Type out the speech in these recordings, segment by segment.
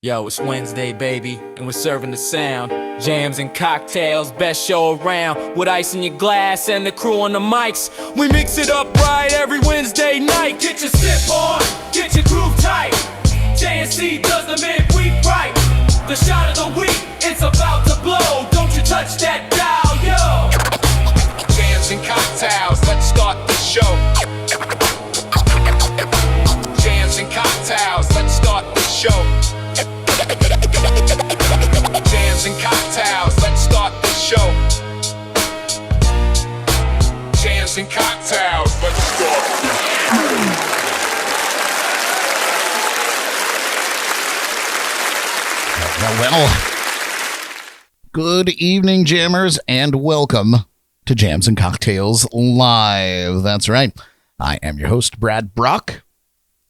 Yo, it's Wednesday, baby, and we're serving the sound. Jams and cocktails, best show around. With ice in your glass and the crew on the mics. We mix it up right every Wednesday night. Get your sip on, get your groove tight. JNC does the midweek right. The shot of the week, it's about to blow. Don't you touch that dial, yo. Jams and cocktails, let's start the show. Jams and cocktails, let's start the show. Jams and cocktails, let's start the show. Jams and cocktails, let's start the show. Well, good evening, jammers, and welcome to Jams and Cocktails Live. That's right. I am your host, Brad Brock,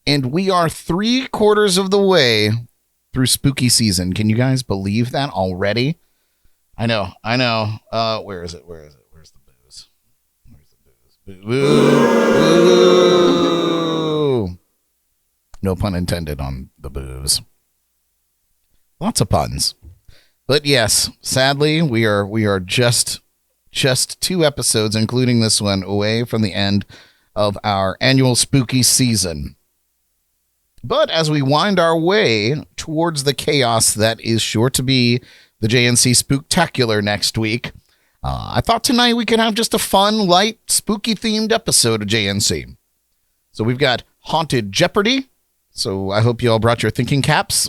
and we are 3/4 of the way through spooky season. Can you guys believe that already? I know. Where is it? Where's the booze? Boo. No pun intended on the booze. Lots of puns. But yes, sadly, we are just 2 episodes, including this one, away from the end of our annual spooky season. But as we wind our way towards the chaos that is sure to be the JNC Spooktacular next week, I thought tonight we could have just a fun, light, spooky-themed episode of JNC. So we've got Haunted Jeopardy, so I hope you all brought your thinking caps.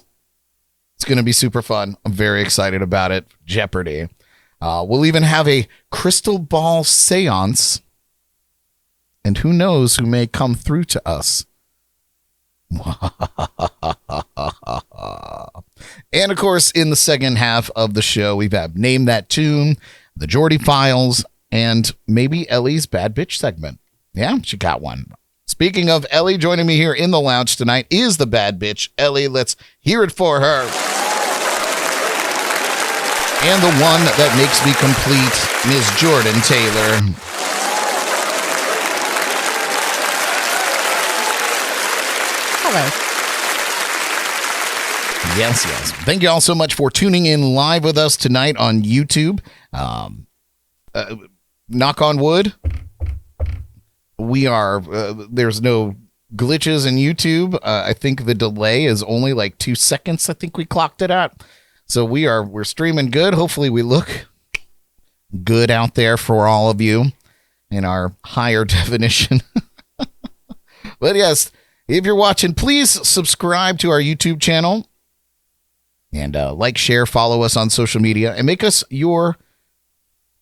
It's going to be super fun. I'm very excited about it. Jeopardy. We'll even have a crystal ball séance, and who knows who may come through to us. And of course, in the second half of the show, we've had Name That Tune, the Jordy Files, and maybe Elly's Bad Bitch segment. Yeah, she got one. Speaking of Elly, joining me here in the lounge tonight is the bad bitch, Elly. Let's hear it for her. And the one that makes me complete, Ms. Jordan Taylor. Hello. Yes. Thank you all so much for tuning in live with us tonight on YouTube. Knock on wood. We are, there's no glitches in YouTube. I think the delay is only like 2 seconds. I think we clocked it at. So we're streaming good. Hopefully we look good out there for all of you in our higher definition. But yes, if you're watching, please subscribe to our YouTube channel and like, share, follow us on social media, and make us your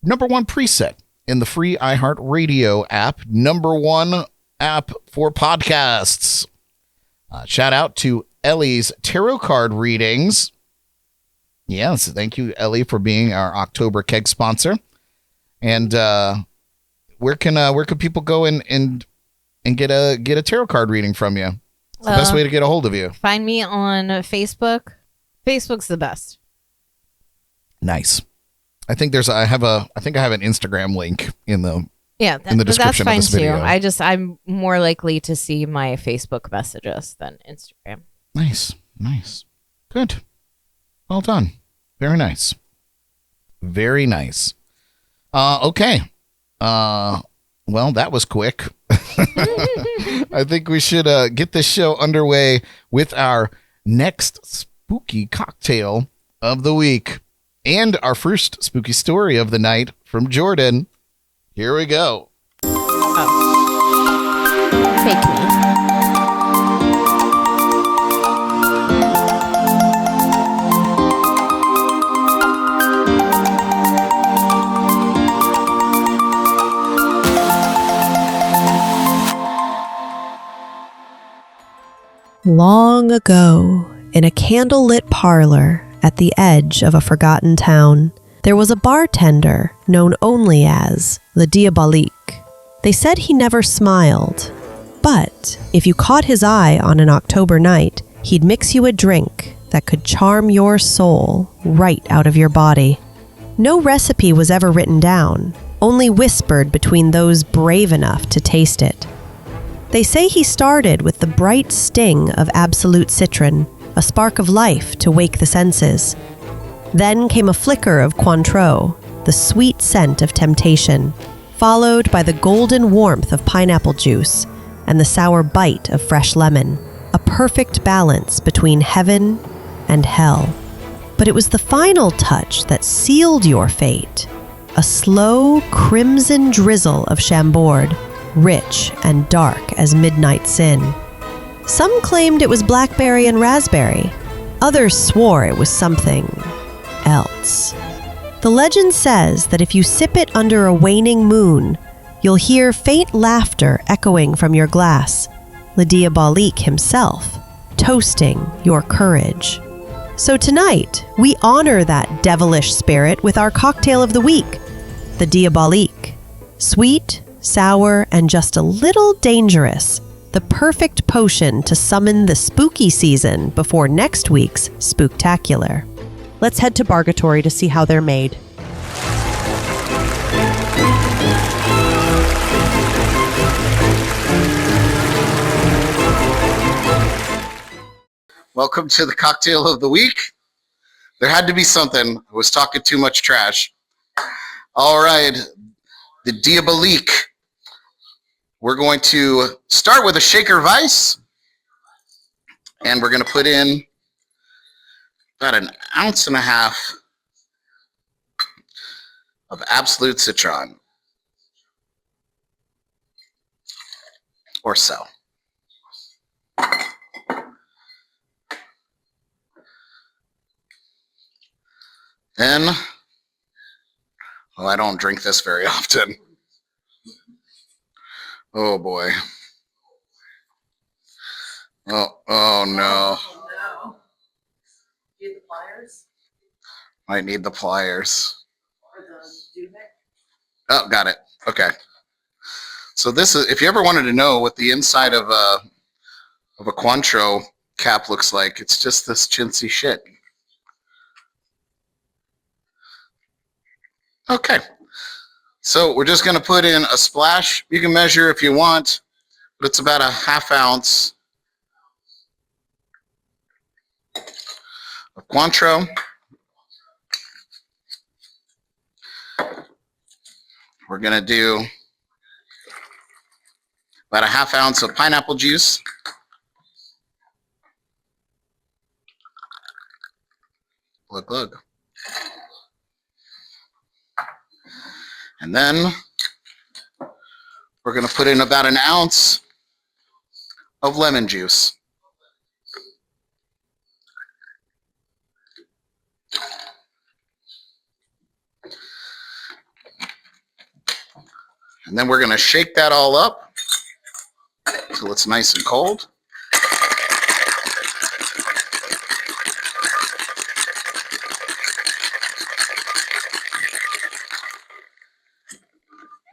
number one preset in the free iHeartRadio app, number one app for podcasts. Shout out to Elly's tarot card readings. Yes, thank you, Elly, for being our October keg sponsor. And where can people go and get a tarot card reading from you? It's the best way to get a hold of you. Find me on Facebook. Facebook's the best. Nice. I think I have an Instagram link in the description of this video. Too. I'm more likely to see my Facebook messages than Instagram. Nice. Good. Well done. Very nice. Okay. Well, that was quick. I think we should get this show underway with our next spooky cocktail of the week. And our first spooky story of the night from Jordan. Here we go. Take me. Long ago, in a candlelit parlor at the edge of a forgotten town, there was a bartender known only as the Diabolique. They said he never smiled, but if you caught his eye on an October night, he'd mix you a drink that could charm your soul right out of your body. No recipe was ever written down, only whispered between those brave enough to taste it. They say he started with the bright sting of absolute citron, a spark of life to wake the senses. Then came a flicker of Cointreau, the sweet scent of temptation, followed by the golden warmth of pineapple juice and the sour bite of fresh lemon, a perfect balance between heaven and hell. But it was the final touch that sealed your fate, a slow crimson drizzle of Chambord, rich and dark as midnight sin. Some claimed it was blackberry and raspberry. Others swore it was something else. The legend says that if you sip it under a waning moon, you'll hear faint laughter echoing from your glass, the Diabolique himself, toasting your courage. So tonight, we honor that devilish spirit with our cocktail of the week, the Diabolique. Sweet, sour, and just a little dangerous. The perfect potion to summon the spooky season before next week's Spooktacular. Let's head to Bargatory to see how they're made. Welcome to the cocktail of the week. There had to be something. I was talking too much trash. All right, the Diabolique. We're going to start with a shaker of ice, and we're going to put in about 1.5 ounces of absolute citron, or so. Then, well, I don't drink this very often. Oh boy. Oh no. Need the pliers? Might need the pliers. Or the duvet? Oh, got it. Okay. So this is, if you ever wanted to know what the inside of a Cointreau cap looks like, it's just this chintzy shit. Okay. So we're just going to put in a splash. You can measure if you want, but it's about 1/2 ounce of Cointreau. We're going to do about 1/2 ounce of pineapple juice. Glug, glug. And then we're going to put in about 1 ounce of lemon juice. And then we're going to shake that all up until it's nice and cold.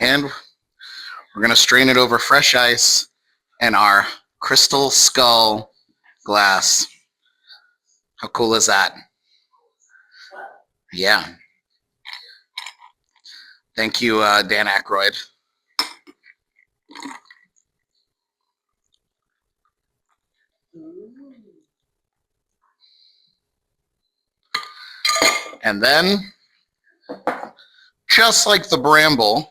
And we're going to strain it over fresh ice in our crystal skull glass. How cool is that? Yeah. Thank you, Dan Aykroyd. And then, just like the bramble,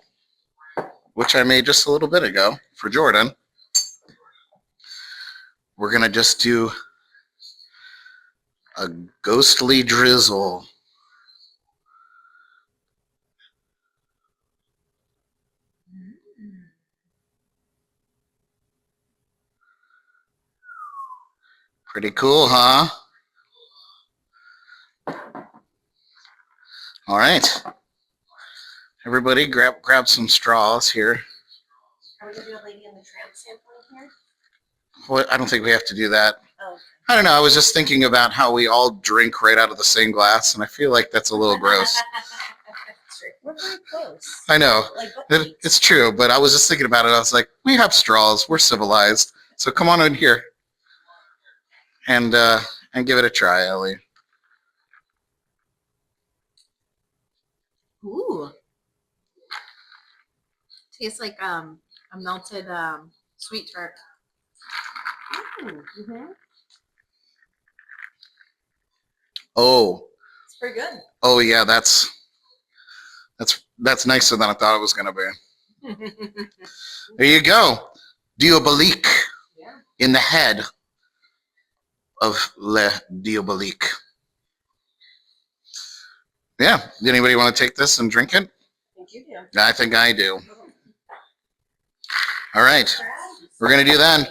which I made just a little bit ago for Jordan, we're going to just do a ghostly drizzle. Pretty cool, huh? All right. Everybody grab some straws here. Are we going to do a Lady and the Tramp sampling here? Well, I don't think we have to do that. Oh. I don't know. I was just thinking about how we all drink right out of the same glass, and I feel like that's a little gross. We're very close. I know. Like butt cheeks. It's true, but I was just thinking about it. I was like, we have straws. We're civilized. So come on in here and give it a try, Ellie. Ooh. Tastes like a melted sweet tart. Ooh, Oh, It's pretty good. oh yeah, that's nicer than I thought it was gonna be. There you go. Diabolique Yeah. in the head of Le Diabolique. Yeah. Anybody want to take this and drink it? I think you do. I think I do. All right. We're going to do that.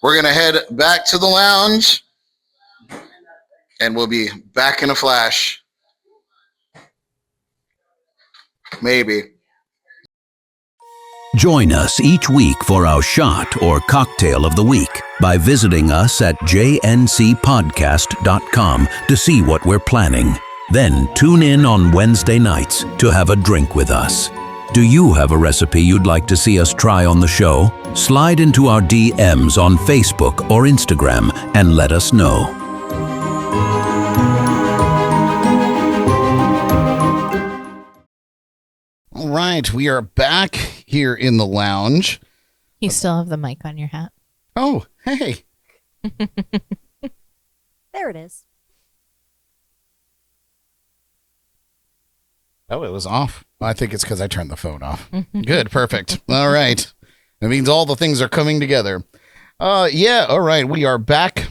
We're going to head back to the lounge, and we'll be back in a flash. Maybe. Join us each week for our shot or cocktail of the week by visiting us at jncpodcast.com to see what we're planning. Then tune in on Wednesday nights to have a drink with us. Do you have a recipe you'd like to see us try on the show? Slide into our DMs on Facebook or Instagram and let us know. All right. We are back here in the lounge. You still have the mic on your hat. Oh, hey. There it is. Oh, it was off. I think it's because I turned the phone off. Good, perfect. All right. That means all the things are coming together. Yeah, all right. We are back.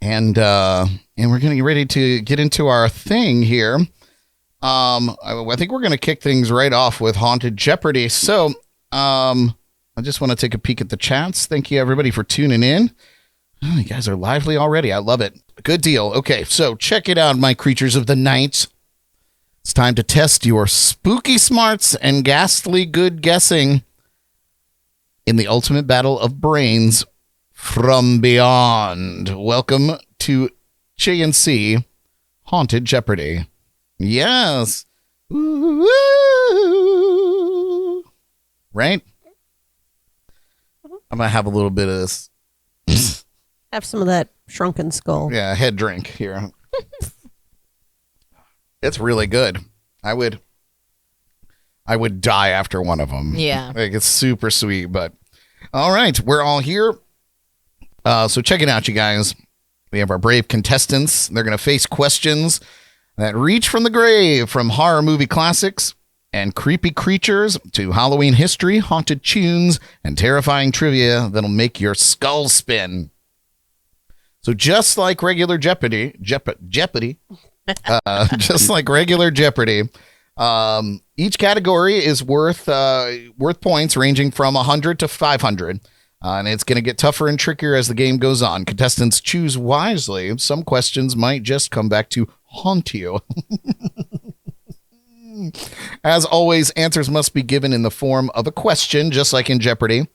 And we're getting ready to get into our thing here. I think we're going to kick things right off with Haunted Jeopardy. So, I just want to take a peek at the chats. Thank you, everybody, for tuning in. Oh, you guys are lively already. I love it. Good deal. Okay, so check it out, my creatures of the night. It's time to test your spooky smarts and ghastly good guessing in the ultimate battle of brains from beyond. Welcome to JNC Haunted Jeopardy. Yes. Ooh. Right? I'm going to have a little bit of this. Have some of that shrunken skull. Yeah, head drink here. It's really good. I would die after one of them. Yeah. Like, it's super sweet, but all right, we're all here. So check it out, you guys. We have our brave contestants. They're going to face questions that reach from the grave, from horror movie classics and creepy creatures to Halloween history, haunted tunes, and terrifying trivia that'll make your skull spin. So just like regular Jeopardy, just like regular Jeopardy, each category is worth points ranging from 100 to 500. And it's going to get tougher and trickier as the game goes on. Contestants choose wisely. Some questions might just come back to haunt you. As always, answers must be given in the form of a question, just like in Jeopardy,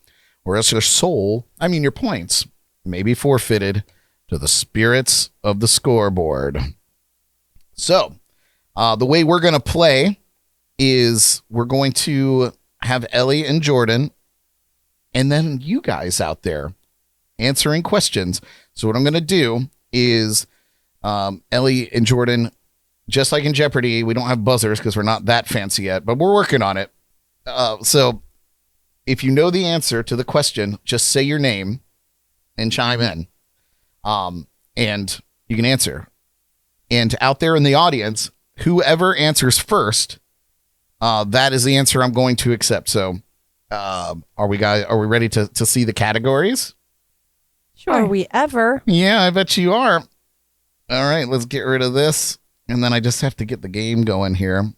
or else your points may be forfeited to the spirits of the scoreboard. So, the way we're going to play is we're going to have Elly and Jordyn, and then you guys out there answering questions. So what I'm going to do is Elly and Jordyn, just like in Jeopardy, we don't have buzzers because we're not that fancy yet, but we're working on it. So if you know the answer to the question, just say your name and chime in. And you can answer. And out there in the audience, whoever answers first, that is the answer I'm going to accept. So, are we ready to see the categories? Sure. Are we ever? Yeah, I bet you are. All right, let's get rid of this. And then I just have to get the game going here.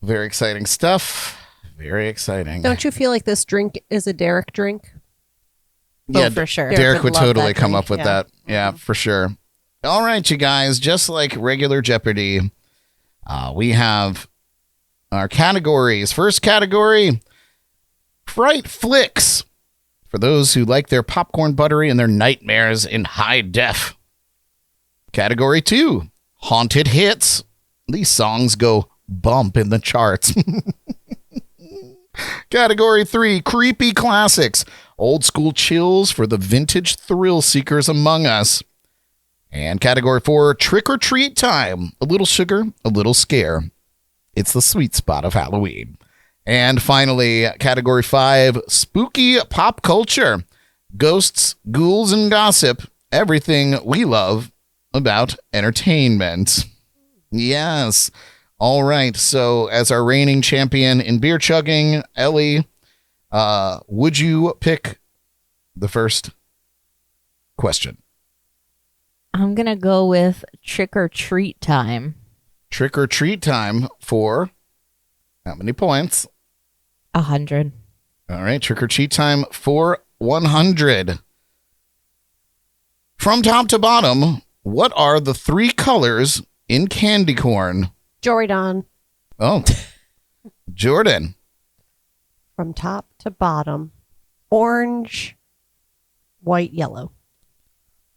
Very exciting stuff. Very exciting. Don't you feel like this drink is a Derek drink? Yeah, for sure. Derek would love totally that come drink, up with yeah. that. Yeah, for sure. All right, you guys, just like regular Jeopardy, we have our categories. First category, Fright Flicks. For those who like their popcorn buttery and their nightmares in high def. Category 2, Haunted Hits. These songs go bump in the charts. Category 3, Creepy Classics. Old school chills for the vintage thrill seekers among us. And category 4, Trick or Treat Time. A little sugar, a little scare. It's the sweet spot of Halloween. And finally, category 5, Spooky Pop Culture. Ghosts, ghouls, and gossip everything we love about entertainment. Yes. All right. So, as our reigning champion in beer chugging, Ellie, would you pick the first question? I'm going to go with trick or treat time. Trick or treat time for how many points? 100. All right. Trick or treat time for 100. From top to bottom, what are the 3 colors in candy corn? Jordan. Oh, Jordyn. From top to bottom. Orange, white, yellow.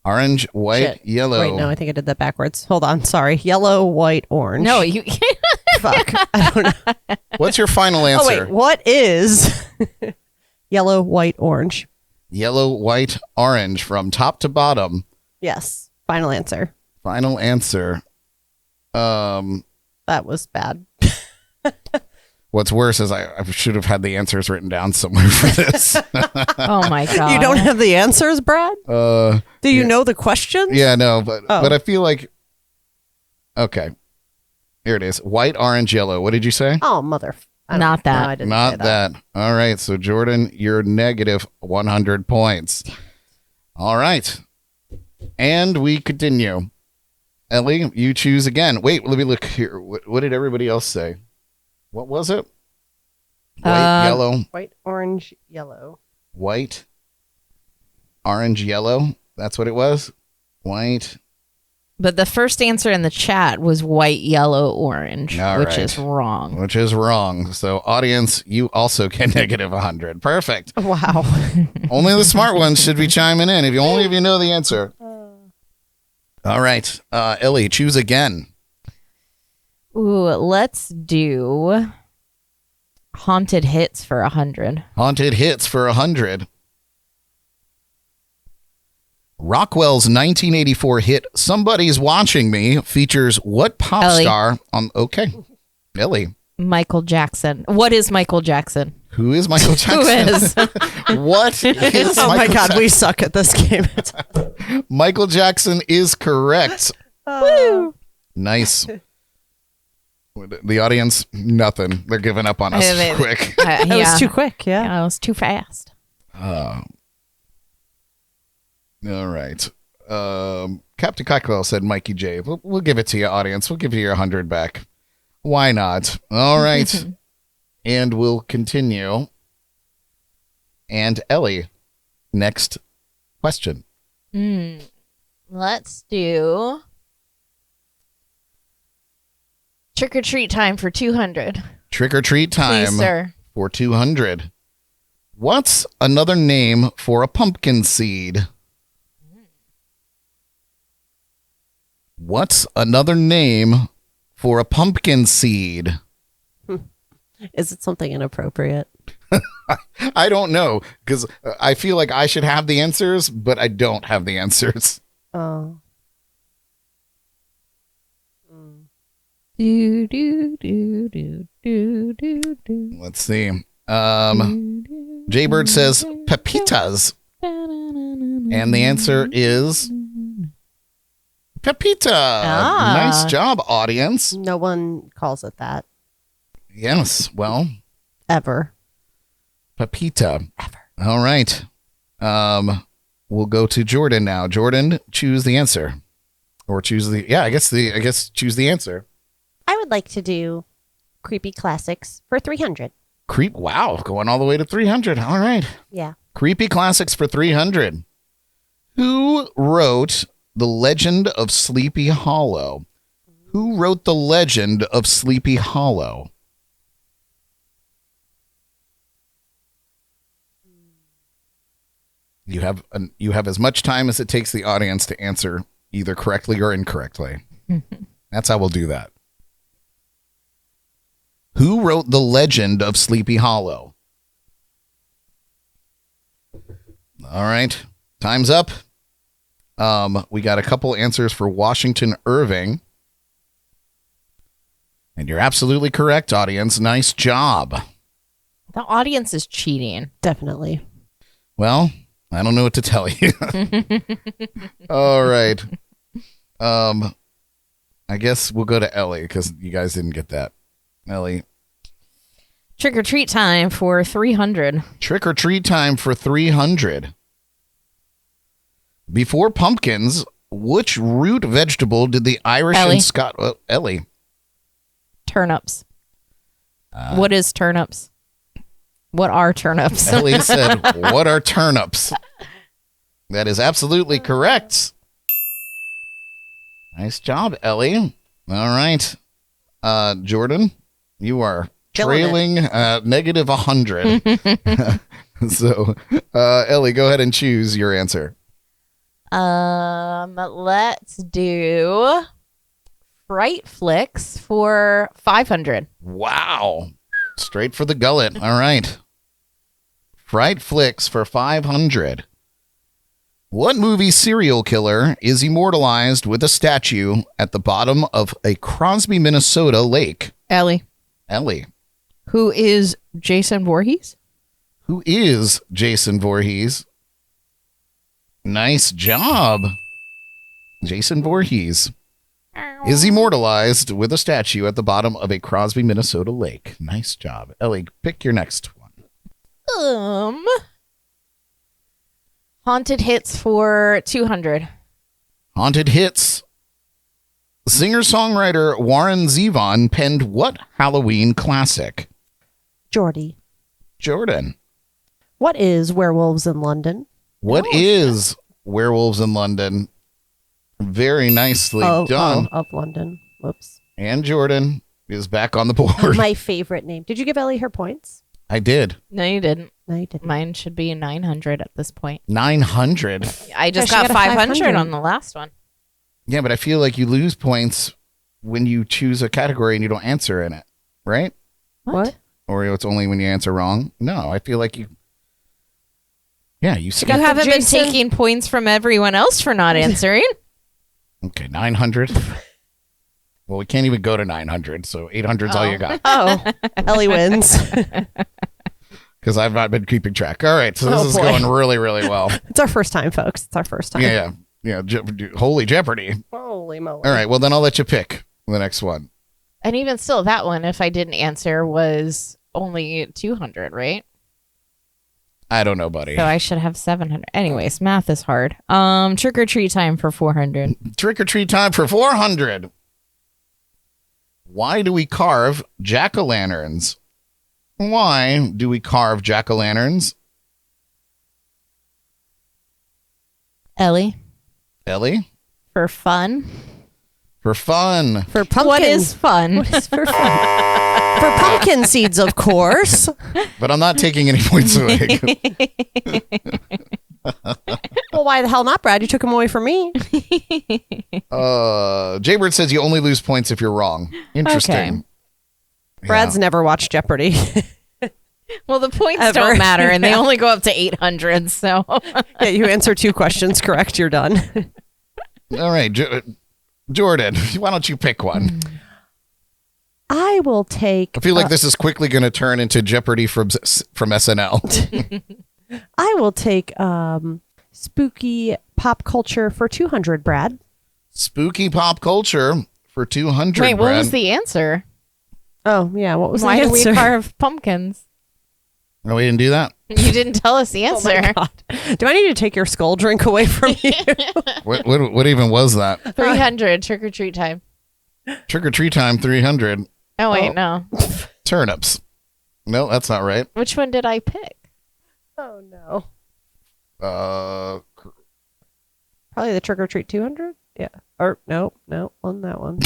Orange, white, Shit. yellow. Wait, no, I think I did that backwards. Hold on. Sorry. Yellow, white, orange. No, you Fuck. I don't know. What's your final Oh, answer? wait. What is yellow, white, orange? Yellow, white, orange from top to bottom. Yes. Final answer. Final answer. That was bad. What's worse is I should have had the answers written down somewhere for this. Oh my god. You don't have the answers, Brad? Do you know the questions? Yeah, no, but Oh. I feel like okay. Here it is. White, orange, yellow. What did you say? Oh, mother. Not that. No, I didn't say Not that. All right. So Jordyn, you're negative 100 points. All right. And we continue. Ellie, you choose again. Wait, let me look here. What did everybody else say? What was it? White, yellow, White, orange, yellow. white, orange, yellow. That's what it was. White. But the first answer in the chat was white, yellow, orange, All which right. is wrong. Which is wrong. So, audience, you also get negative 100. Perfect. Wow. Only the smart ones should be chiming in. If you know the answer. All right, Ellie, choose again. Ooh, let's do haunted hits for 100. Haunted hits for 100. Rockwell's 1984 hit "Somebody's Watching Me" features what pop Ellie. star on? Okay, Ellie. Michael Jackson. What is Michael Jackson? Who is Michael Jackson? Who is? What is Oh my Michael God, Jackson? we suck at this game. Michael Jackson is correct. Woo! Nice. The audience, nothing. They're giving up on us quick. That was too quick, yeah. Yeah, it was too fast. All right. Captain Cockwell said Mikey J. We'll give it to you, audience. We'll give you your 100 back. Why not? All right. And we'll continue. And Ellie, next question. Let's do trick or treat time for 200. Trick or treat time Please, sir. for 200. What's another name for a pumpkin seed? What's another name for a pumpkin seed? Is it something inappropriate? I don't know, because I feel like I should have the answers, but I don't have the answers. Oh. Do, do, do, do, do, do, do. Let's see. Jaybird says pepitas, and the answer is pepita. Nice job, audience. No one calls it that. Yes, well, Ever. pepita. Ever. All right. We'll go to Jordyn now. Jordyn, choose the answer, or choose the. Yeah, I guess choose the answer. I would like to do creepy classics for 300. Creep. Wow, going all the way to 300. All right. Yeah. Creepy classics for 300. Who wrote The Legend of Sleepy Hollow? Who wrote The Legend of Sleepy Hollow? You have as much time as it takes the audience to answer either correctly or incorrectly. That's how we'll do that. Who wrote The Legend of Sleepy Hollow? All right. Time's up. We got a couple answers for Washington Irving. And you're absolutely correct, audience. Nice job. The audience is cheating. Definitely. Well, I don't know what to tell you. All right. I guess we'll go to Ellie because you guys didn't get that. Ellie. Trick or treat time for 300. Trick or treat time for 300. Before pumpkins, which root vegetable did the Irish Ellie. and Scot... Ellie. Turnips. What is turnips? What are turnips? Ellie said, what are turnips? That is absolutely correct. Nice job, Ellie. All right. Jordyn, you are trailing negative 100. So, Ellie, go ahead and choose your answer. Let's do Fright Flicks for 500. Wow. Straight for the gullet. All right. Fright Flicks for 500. What movie serial killer is immortalized with a statue at the bottom of a Crosby, Minnesota lake? Ellie. Ellie. Who is Jason Voorhees? Who is Jason Voorhees? Nice job. Jason Voorhees is immortalized with a statue at the bottom of a Crosby, Minnesota lake. Nice job. Ellie, pick your next one. Haunted Hits for 200. Haunted Hits. Singer-songwriter Warren Zevon penned what Halloween classic? Jordy. Jordyn. What is Werewolves in London? What is Werewolves in London? Very nicely done. Of London. Whoops. And Jordyn is back on the board. My favorite name. Did you give Ellie her points? I did. No, you didn't. No, you didn't. Mine should be 900 at this point. 900. I just she got got a 500 500 on the last one. Yeah, but I feel like you lose points when you choose a category and you don't answer in it, right? What? Or it's only when you answer wrong? No, I feel like you... Yeah, you see. You haven't been Jason- taking points from everyone else for not answering. Okay, 900. Well, we can't even go to 900, so 800's all you got. Oh, Ellie wins. Because I've not been keeping track. All right, so this is boy. going really, really well. It's our first time, folks. It's our first time. Yeah. Holy Jeopardy. Holy moly. All right, well, then I'll let you pick the next one. And even still, that one, if I didn't answer, was only 200, right? I don't know, buddy. So I should have 700. Anyways, math is hard. Trick or treat time for 400. Trick or treat time for 400. Why do we carve jack-o'-lanterns? Why do we carve jack-o'-lanterns? Ellie, Ellie? for fun. For fun. For pumpkin. What is fun? What is for fun? For pumpkin seeds, of course. But I'm not taking any points away. Well, why the hell not, Brad? You took them away from me. Jaybird says you only lose points if you're wrong. Interesting. Okay. Brad's never watched Jeopardy. Well, the points Ever. don't matter, and they only go up to 800, so... Yeah, you answer 2 questions correct, you're done. All right, Jordyn, why don't you pick one? I will take. I feel like this is quickly going to turn into Jeopardy from SNL. I will take spooky pop culture for 200, Brad. Spooky pop culture for 200. Wait, what Brad. was the answer? Oh, yeah. What was Why the do we answer? carve pumpkins? Oh, we didn't do that? You didn't tell us the Oh answer. my God. Do I need to take your skull drink away from you? What even was that? 300, trick or treat time. Trick or treat time 300. Oh, wait, no. Turnips. No, that's not right. Which one did I pick? Oh, no. Uh, Probably the trick or treat 200? Yeah. Or, no, on that one.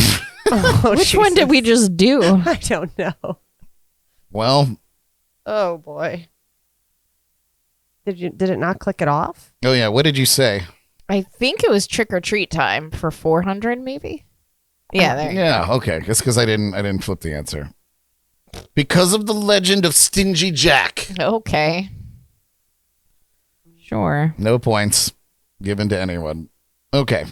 Oh, Which one did we just do? I don't know. well, Oh, boy. Did it not click it off? oh yeah, what did you say? I think it was trick or treat time for 400, maybe? Yeah, there. Yeah, okay. It's because I didn't flip the answer. Because of the legend of Stingy Jack. Okay. Sure. No points given to anyone. Okay.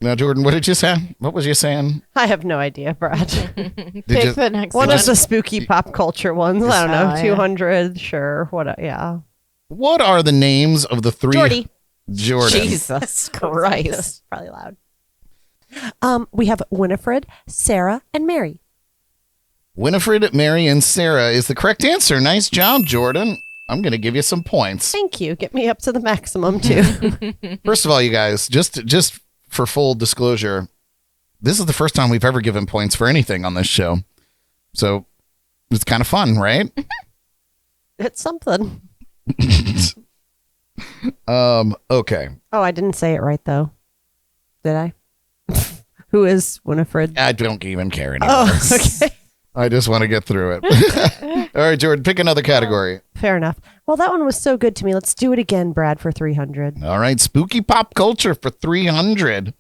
Now, Jordyn, what did you say? What was you saying? I have no idea, Brad. Pick you- the next One one. of the spooky pop culture ones. I don't know. Oh, yeah. 200, sure. What? Yeah. What are the names of the three? Jordy. Jordan. Jesus Christ. Probably loud. We have Winifred, Sarah, and Mary. Winifred, Mary, and Sarah is the correct answer. Nice job, Jordan. I'm going to give you some points. Thank you. Get me up to the maximum, too. First of all, you guys, just for full disclosure, this is the first time we've ever given points for anything on this show. So it's kind of fun, right? It's something. Okay. Oh, I didn't say it right, though. Did I? Who is Winifred? I don't even care anymore. Oh, okay. I just want to get through it. All right, Jordan, pick another category. Fair enough. Well, that one was so good to me. Let's do it again, Brad, for 300. All right, spooky pop culture for 300.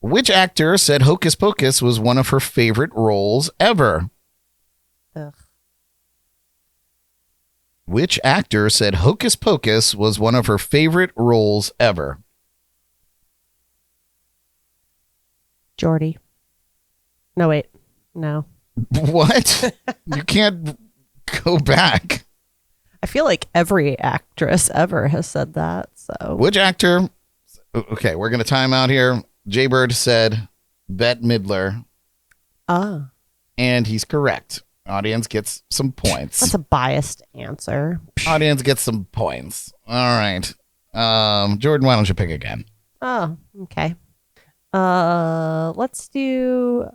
Which actor said Hocus Pocus was one of her favorite roles ever? Ugh. Which actor said Hocus Pocus was one of her favorite roles ever? Jordy. No, wait. No. What? You can't go back. I feel like every actress ever has said that. So Which actor? Okay, we're going to time out here. Jaybird said Bette Midler, and he's correct. Audience gets some points. That's a biased answer. Audience gets some points. All right. Jordan, why don't you pick again? Oh, okay. Let's do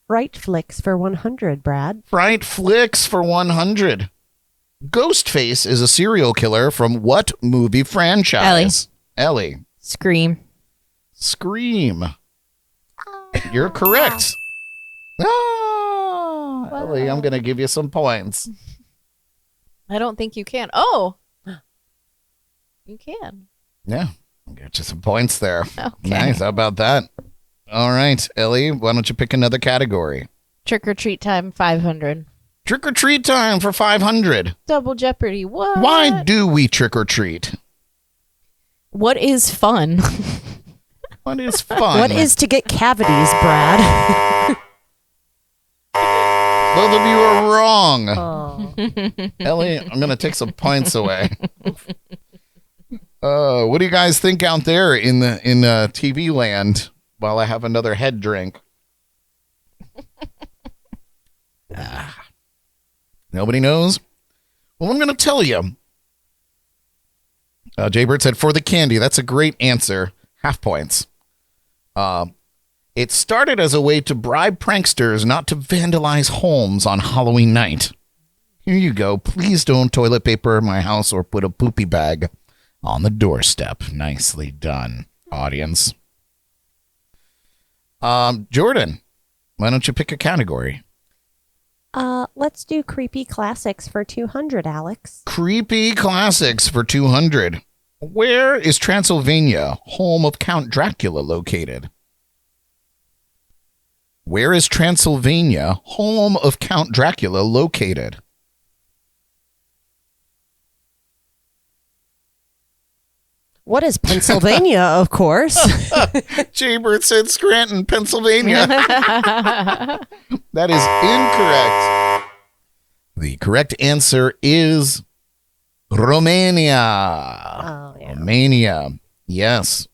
Fright Flicks for 100, Brad. Fright Flicks for 100. Ghostface is a serial killer from what movie franchise? Ellie. Scream. Scream. You're correct. Ellie, I'm going to give you some points. I don't think you can. Oh, you can. Yeah, I'll get you some points there. Okay. Nice. How about that? All right, Ellie, why don't you pick another category? Trick or treat time, 500. Trick or treat time for 500. Double Jeopardy. What? Why do we trick or treat? What is fun? What is fun? What is to get cavities, Brad? Both of you are wrong. Oh. Ellie, I'm going to take some points away. What do you guys think out there in TV land while I have another head drink? Nobody knows? Well, I'm going to tell you. Jaybird said, for the candy. That's a great answer. Half points. It started as a way to bribe pranksters not to vandalize homes on Halloween night. Here you go. Please don't toilet paper my house or put a poopy bag on the doorstep. Nicely done, audience. Jordan, why don't you pick a category? Let's do creepy classics for 200, Alex. Creepy classics for 200. Where is Transylvania, home of Count Dracula, located? Where is Transylvania, home of Count Dracula, located? What is Pennsylvania, of course? Jaybird said Scranton, Pennsylvania. That is incorrect. The correct answer is Romania. Oh, yeah. Romania. Yes.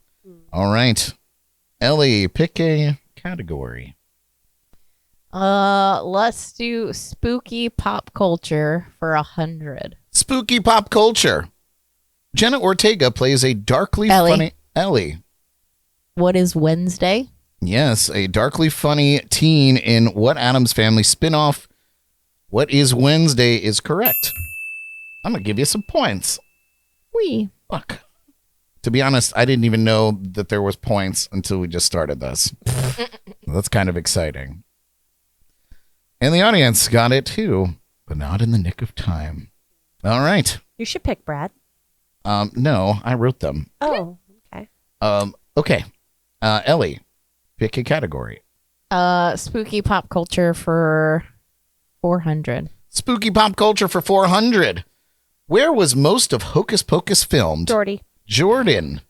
All right. Ellie, pick a category. Let's do spooky pop culture for 100. Spooky pop culture. Jenna Ortega plays a darkly Ellie. funny Ellie. What is Wednesday? Yes, a darkly funny teen in What Addams Family spinoff. What is Wednesday is correct. I'm going to give you some points. We. Look, to be honest, I didn't even know that there was points until we just started this. That's kind of exciting. And the audience got it too, but not in the nick of time. All right. You should pick Brad. No, I wrote them. Oh, okay. Okay. Ellie, pick a category. Spooky pop culture for 400. Spooky pop culture for 400. Where was most of Hocus Pocus filmed? Jordy. Jordan.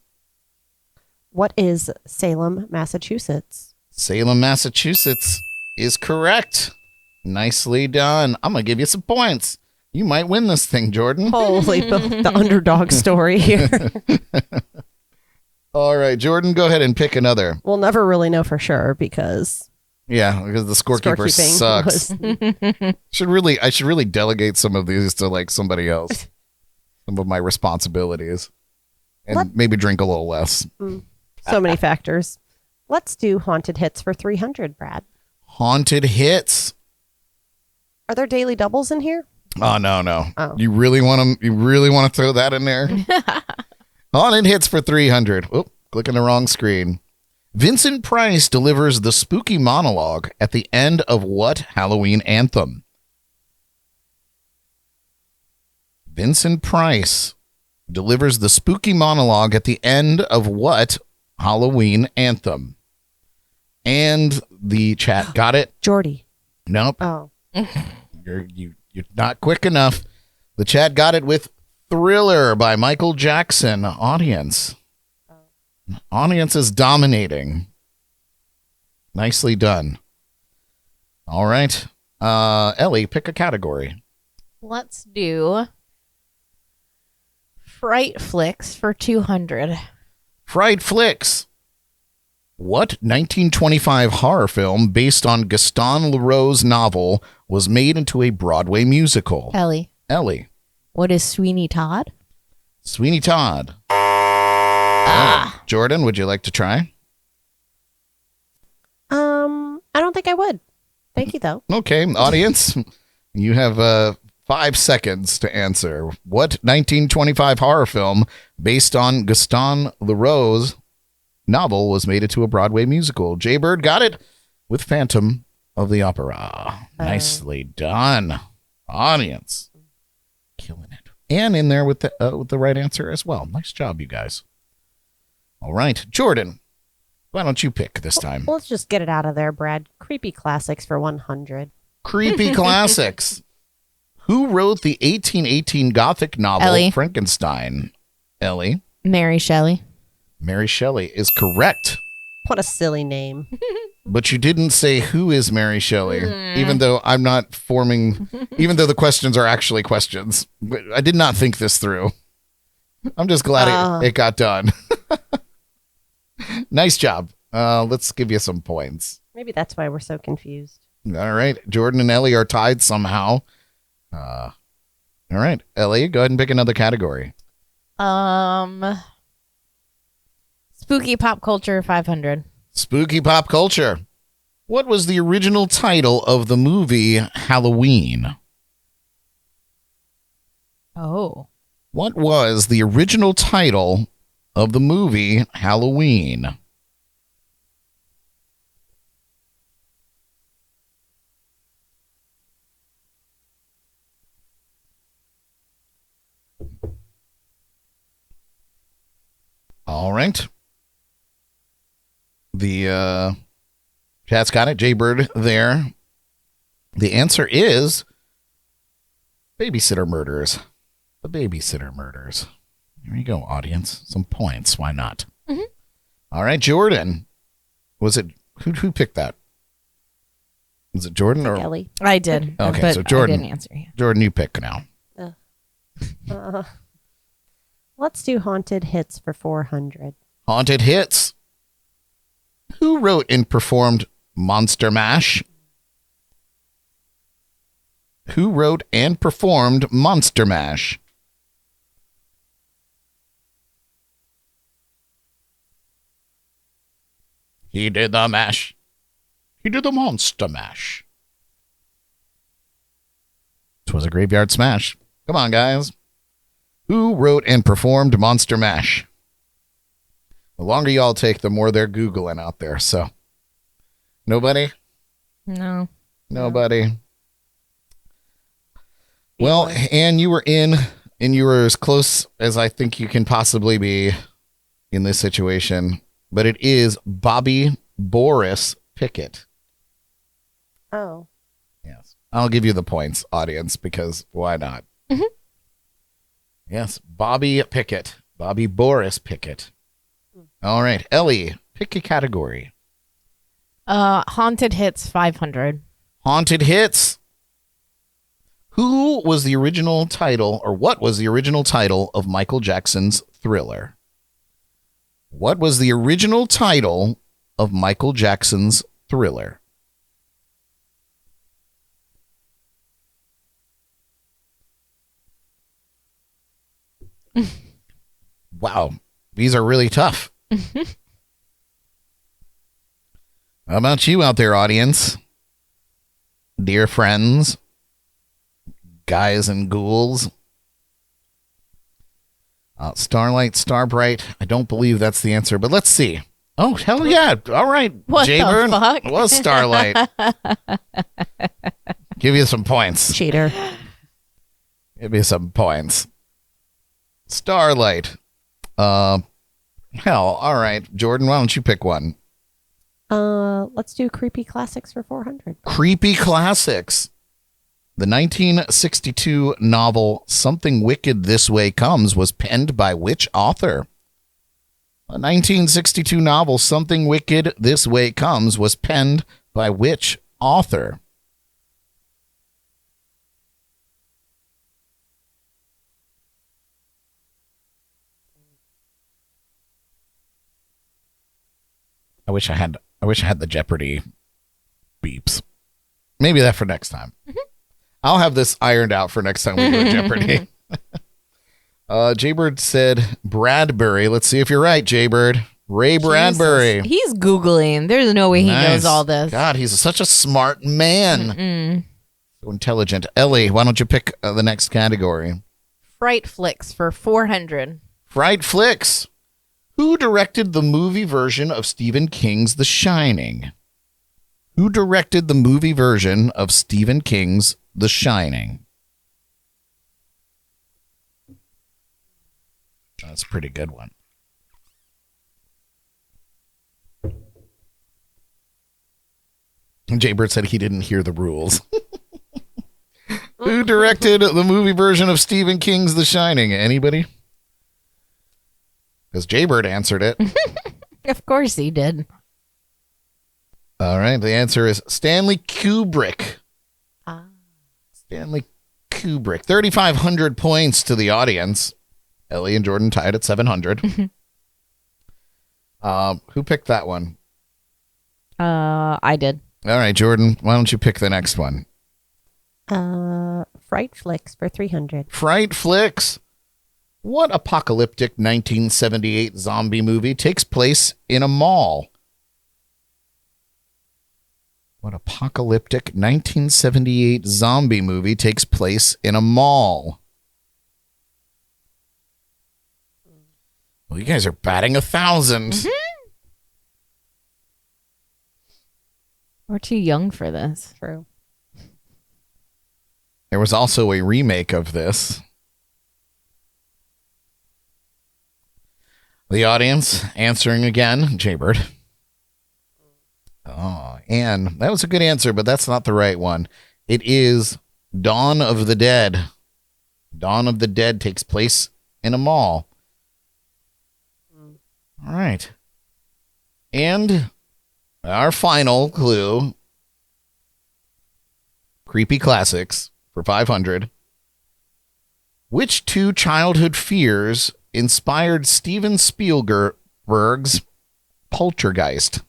What is Salem, Massachusetts? Salem, Massachusetts is correct. Nicely done. I'm going to give you some points. You might win this thing, Jordan. Holy, the underdog story here. All right, Jordan, go ahead and pick another. We'll never really know for sure because Yeah, because the scorekeeper scorekeeping sucks. was- I should really delegate some of these to like somebody else. Some of my responsibilities. And maybe drink a little less. so many factors. Let's do haunted hits for 300, Brad. Haunted hits. Are there daily doubles in here? Oh no. Oh. You really want to throw that in there? Haunted hits for 300. Oh, clicking the wrong screen. Vincent Price delivers the spooky monologue at the end of what Halloween anthem? Vincent Price delivers the spooky monologue at the end of what Halloween anthem? And the chat got it. Jordy. Nope. Oh. You're not quick enough. The chat got it with Thriller by Michael Jackson. Audience is dominating. Nicely done. All right. Ellie, pick a category. Let's do fright flicks for 200. Fright flicks. What 1925 horror film based on Gaston Leroux's novel was made into a Broadway musical? Ellie, Ellie. what is Sweeney Todd? Sweeney Todd. Jordan, would you like to try? I don't think I would. Thank you, though. Okay, audience, you have 5 seconds to answer. What 1925 horror film based on Gaston Leroux's novel was made into a Broadway musical? Jaybird got it with Phantom of the Opera. Nicely done, audience. Killing it. And in there with the right answer as well. Nice job, you guys. All right, Jordan, why don't you pick this time? Let's just get it out of there, Brad. Creepy classics for 100. Creepy classics. Who wrote the 1818 Gothic novel Ellie. Frankenstein? Ellie. Mary Shelley. Mary Shelley is correct. What a silly name. But you didn't say who is Mary Shelley, even though I'm not forming, even though the questions are actually questions. I did not think this through. I'm just glad it got done. Nice job. Let's give you some points. Maybe that's why we're so confused. All right. Jordan and Ellie are tied somehow. All right. Ellie, go ahead and pick another category. Spooky pop culture 500. Spooky pop culture. What was the original title of the movie Halloween? Oh. What was the original title of the movie Halloween? All right. The chat's got it. Jaybird there. The answer is Babysitter Murders. The Babysitter Murders. Here you go, audience. Some points. Why not? Mm-hmm. All right, Jordan. Was it who picked that? Was it Jordan or Ellie. I did. Okay, but so Jordan. I didn't answer yet. Jordan? You pick now. Let's do haunted hits for 400. Haunted hits. Who wrote and performed Monster Mash? Who wrote and performed Monster Mash? He did the mash. He did the Monster Mash. It was a graveyard smash. Come on, guys. Who wrote and performed Monster Mash? The longer y'all take, the more they're Googling out there. So, nobody? No. Nobody. Well, Anne, you were in, and you were as close as I think you can possibly be in this situation. But it is Bobby Boris Pickett. Oh. Yes. I'll give you the points, audience, because why not? Mm-hmm. Yes, Bobby Pickett. Bobby Boris Pickett. All right, Ellie, pick a category. Haunted hits 500. Haunted hits. Who was the original title, or what was the original title of Michael Jackson's Thriller? What was the original title of Michael Jackson's Thriller? Wow, these are really tough. How about you out there, audience? Dear friends, guys and ghouls. Starlight, Starbright. I don't believe that's the answer, but let's see. Oh, hell yeah. All right, What the Jaybird. fuck? It was Starlight. Give you some points. Cheater. Give you some points. Starlight. Hell, all right. Jordan, why don't you pick one? Let's do creepy classics for 400. Creepy classics. The 1962 novel Something Wicked This Way Comes was penned by which author? The 1962 novel Something Wicked This Way Comes was penned by which author? I wish I had the Jeopardy beeps. Maybe that for next time. I'll have this ironed out for next time we do a Jeopardy. Jaybird said Bradbury. Let's see if you're right, Jaybird. Ray Bradbury. He's Googling. There's no way he knows all this. God, he's such a smart man. So intelligent. Ellie, why don't you pick the next category? Fright flicks for 400. Fright flicks. Who directed the movie version of Stephen King's The Shining? Who directed the movie version of Stephen King's The Shining? That's a pretty good one. Jaybird said he didn't hear the rules. Who directed the movie version of Stephen King's The Shining? Anybody? Because Jaybird answered it. Of course he did. All right. The answer is Stanley Kubrick. Stanley Kubrick. 3,500 points to the audience. Elly and Jordyn tied at 700. Who picked that one? I did. All right, Jordyn, why don't you pick the next one? Fright flicks for 300. Fright flicks. What apocalyptic 1978 zombie movie takes place in a mall? What apocalyptic 1978 zombie movie takes place in a mall? Well, you guys are batting 1,000. We're too young for this. True. There was also a remake of this. The audience answering again, Jaybird. Oh, and that was a good answer, but that's not the right one. It is Dawn of the Dead. Dawn of the Dead takes place in a mall. All right. And our final clue. Creepy classics for 500. Which two childhood fears inspired Steven Spielberg's Poltergeist?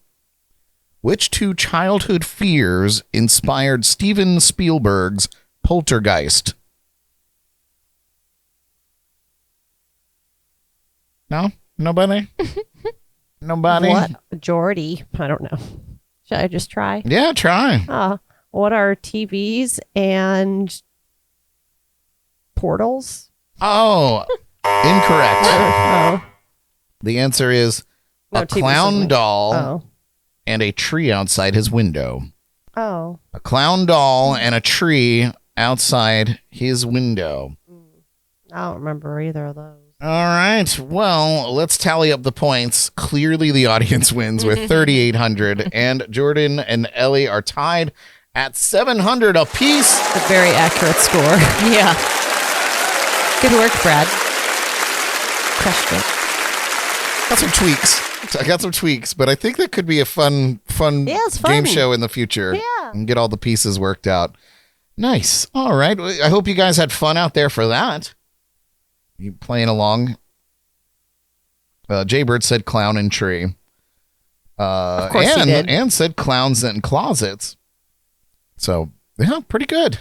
Which two childhood fears inspired Steven Spielberg's Poltergeist? No? Nobody? Nobody? What? Jordy. I don't know. Should I just try? Yeah, try. What are TVs and portals? Oh, incorrect. Oh. The answer is No, a TV clown something. doll and a tree outside his window. Oh. A clown doll and a tree outside his window. I don't remember either of those. All right. Well, let's tally up the points. Clearly, the audience wins with 3,800, and Jordyn and Ellie are tied at 700 apiece. A very accurate score. Yeah. Good work, Brad. Crushed it. Got some tweaks. I got some tweaks, but I think that could be a fun Yeah, it's fun. game show in the future. Yeah. And get all the pieces worked out. Nice. All right. I hope you guys had fun out there for that. You playing along. Jaybird said clown and tree. Of course he did. And said clowns and closets. So, yeah, pretty good.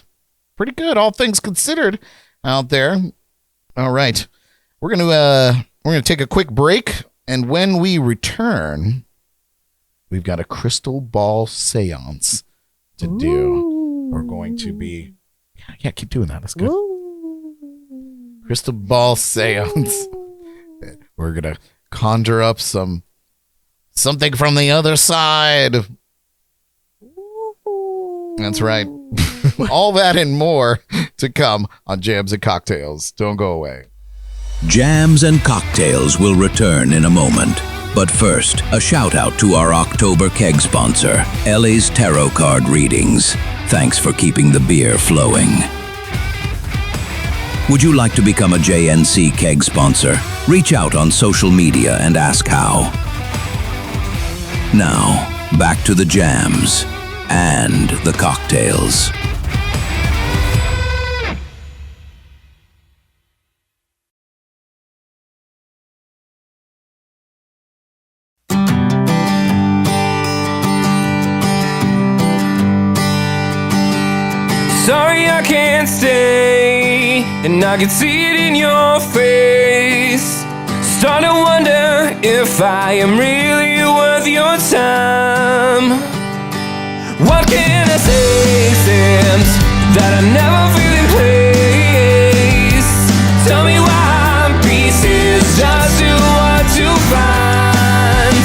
Pretty good, all things considered out there. All right. We're gonna take a quick break, and when we return, we've got a crystal ball séance to do. Ooh. We're going to be keep doing that. That's good. Crystal ball séance. We're gonna conjure up something from the other side. That's right. All that and more to come on Jams and Cocktails. Don't go away. Jams and Cocktails will return in a moment. But first, a shout out to our October keg sponsor, Elly's Tarot Card Readings. Thanks for keeping the beer flowing. Would you like to become a JNC keg sponsor? Reach out on social media and ask how. Now, back to the jams and the cocktails. Sorry I can't stay, and I can see it in your face. Start to wonder if I am really worth your time. What can I say since that I never feel in place? Tell me why pieces just too hard to find.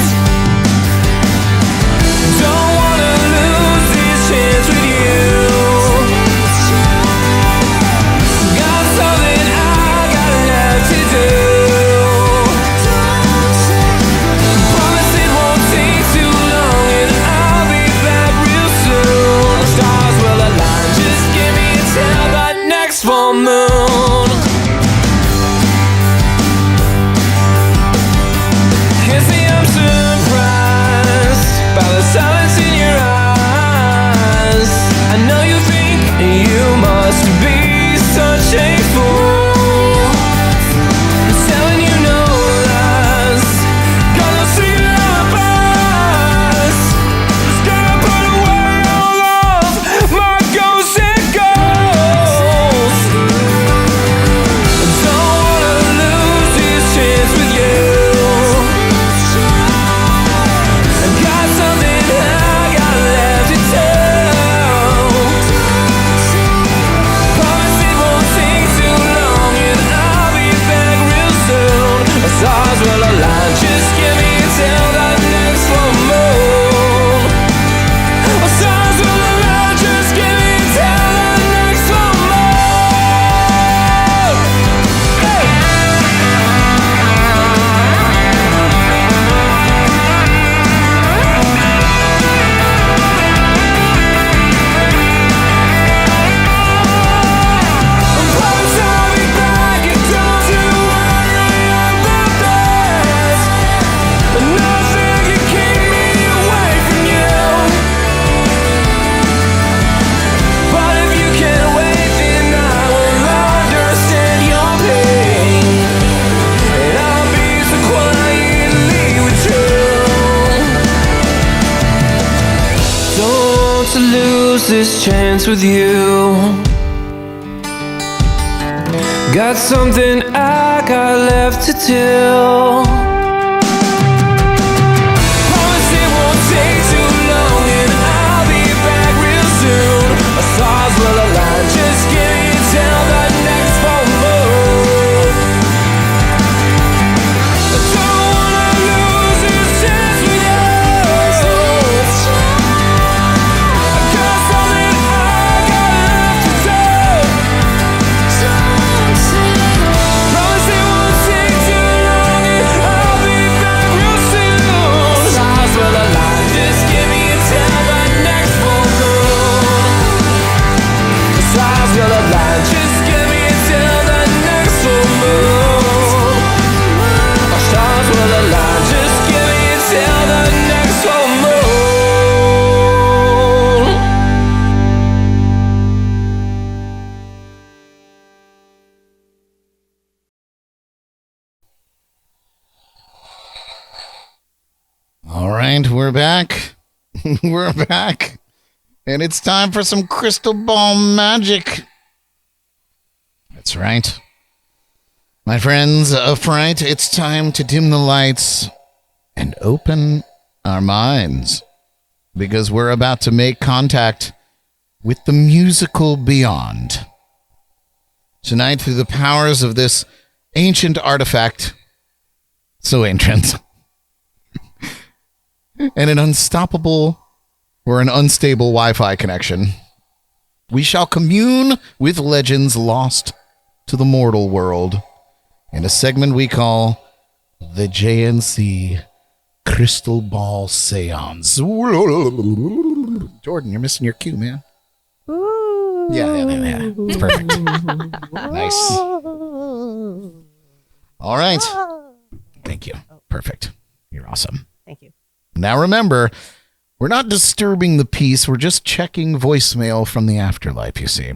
Don't wanna lose this chance with you. Got something I got left to do. Promise it won't take too long and I'll be back real soon. Stars will align, just give me until the next full moon. Can't say I'm surprised by the silence in your eyes. I know you think you must be such a fool. I'm telling you no lies. Gonna see your eyes. Just gonna put away all of my ghosts and goals. Don't wanna lose this chance with you. I got something I got left to tell. Promise it won't take too long and I'll be back real soon. The stars will align, just give me till the next full moon. The stars will align, just give me till the next full moon. Hey! Promise I'll be back and don't you worry about that. Nothing can keep me away from you. But if you can't wait, then I will understand your pain. And I'll be so quietly with you. Don't want to lose this chance with you. Got something I got left to do. Promise it won't take too long and I'll be back real soon. The stars will align, just give me till the next full moon. I don't wanna lose this chance with you. I got something I got left to do. Promise it won't take too long and I'll We're back. We're back. And it's time for some crystal ball magic. That's right. My friends of Fright, it's time to dim the lights and open our minds. Because we're about to make contact with the musical beyond. Tonight, through the powers of this ancient artifact, so ancient, and an unstoppable or an unstable Wi-Fi connection, we shall commune with legends lost to the mortal world in a segment we call the JNC Crystal Ball Séance. Jordan, you're missing your cue, man. Ooh. Yeah. It's perfect. Nice. All right. Thank you. Perfect. You're awesome. Thank you. Now remember, we're not disturbing the peace. We're just checking voicemail from the afterlife, you see.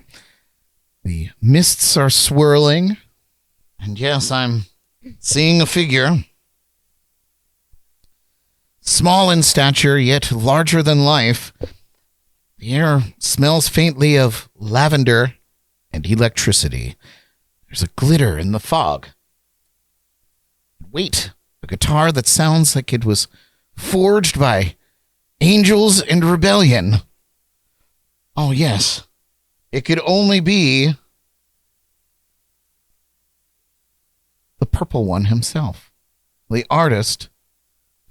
The mists are swirling. And yes, I'm seeing a figure. Small in stature, yet larger than life. The air smells faintly of lavender and electricity. There's a glitter in the fog. Wait, a guitar that sounds like it was forged by angels and rebellion. Oh, yes. It could only be the purple one himself, the artist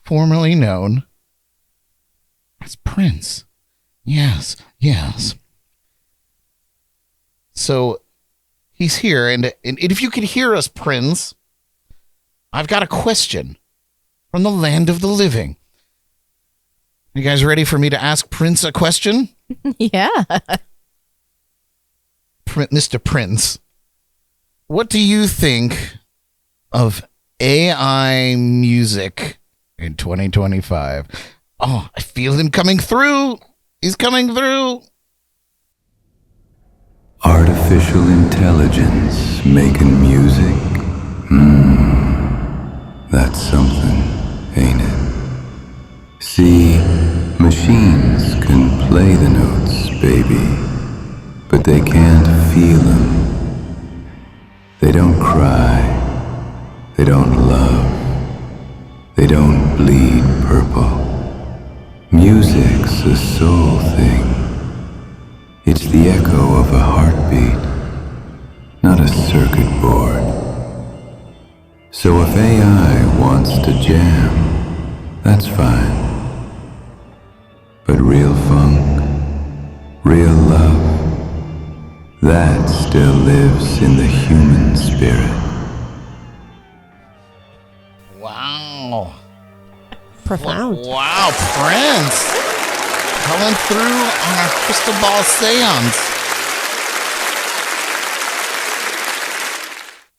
formerly known as Prince. Yes. So he's here, and if you could hear us, Prince, I've got a question from the land of the living. You guys ready for me to ask Prince a question? Yeah. Mr. Prince, what do you think of AI music in 2025? Oh, I feel him coming through. He's coming through. Artificial intelligence making music? That's something, ain't it? See, machines can play the notes, baby, but they can't feel them. They don't cry. They don't love. They don't bleed purple. Music's a soul thing. It's the echo of a heartbeat, not a circuit board. So if AI wants to jam, that's fine. But real funk, real love, that still lives in the human spirit. Wow. Profound. Wow, Prince. Coming through on our crystal ball seance.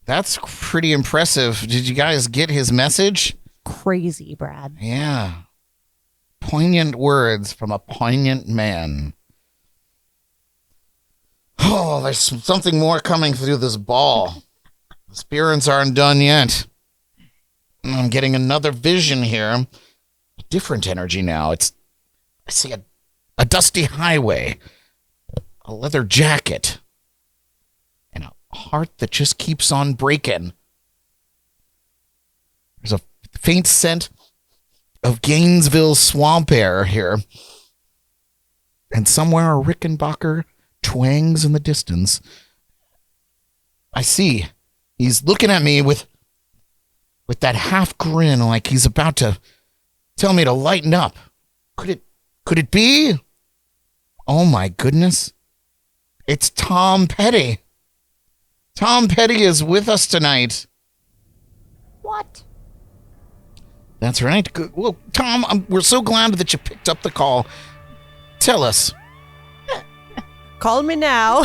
That's pretty impressive. Did you guys get his message? Crazy, Brad. Yeah. Poignant words from a poignant man. Oh, there's something more coming through this ball. The spirits aren't done yet. I'm getting another vision here. A different energy now. I see a dusty highway, a leather jacket, and a heart that just keeps on breaking. There's a faint scent of Gainesville swamp air here. And somewhere a Rickenbacker twangs in the distance. I see. He's looking at me with that half grin like he's about to tell me to lighten up. Could it be? Oh my goodness. It's Tom Petty. Tom Petty is with us tonight. What? That's right. Good. Well, Tom, we're so glad that you picked up the call. Tell us. Call me now.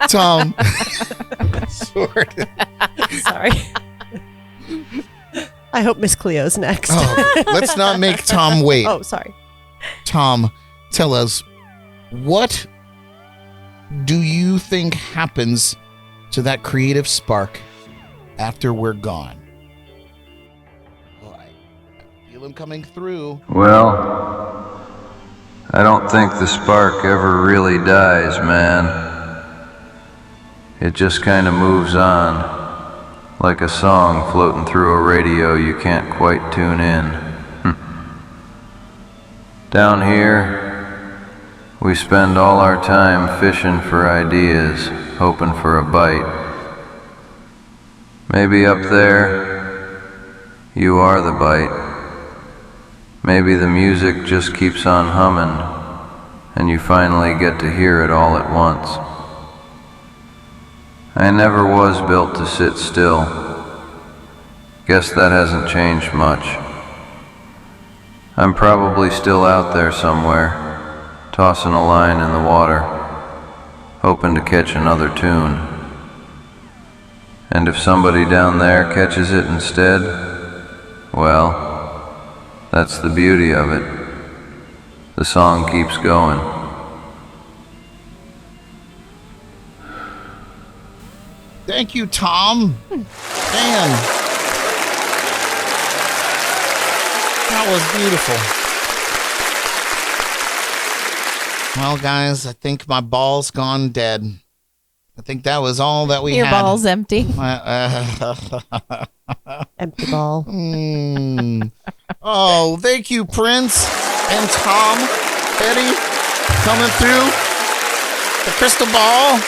Tom. Sword. Sorry. I hope Miss Cleo's next. Oh, let's not make Tom wait. Oh, sorry. Tom, tell us, what do you think happens to that creative spark after we're gone? Feel him coming through. Well, I don't think the spark ever really dies, man. It just kind of moves on, like a song floating through a radio you can't quite tune in. Down here, we spend all our time fishing for ideas, hoping for a bite. Maybe up there, you are the bite. Maybe the music just keeps on humming, and you finally get to hear it all at once. I never was built to sit still. Guess that hasn't changed much. I'm probably still out there somewhere, tossing a line in the water, hoping to catch another tune. And if somebody down there catches it instead, well, that's the beauty of it. The song keeps going. Thank you, Tom. Man. That was beautiful. Well, guys, I think my ball's gone dead. I think that was all that we Your had. ball's empty. Empty ball. Oh, thank you, Prince and Tom, Eddie, coming through the crystal ball.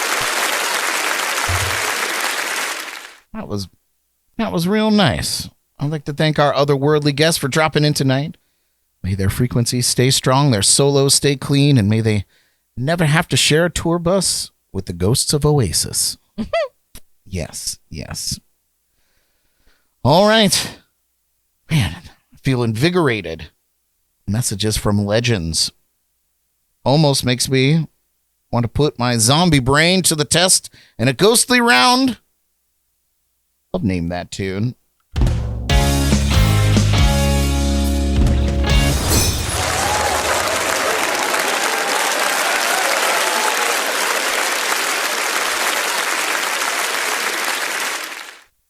That was real nice. I'd like to thank our otherworldly guests for dropping in tonight. May their frequencies stay strong, their solos stay clean, and may they never have to share a tour bus with the ghosts of Oasis. Yes, yes. All right. Man, I feel invigorated. Messages from legends. Almost makes me want to put my zombie brain to the test in a ghostly round. I'll name that tune.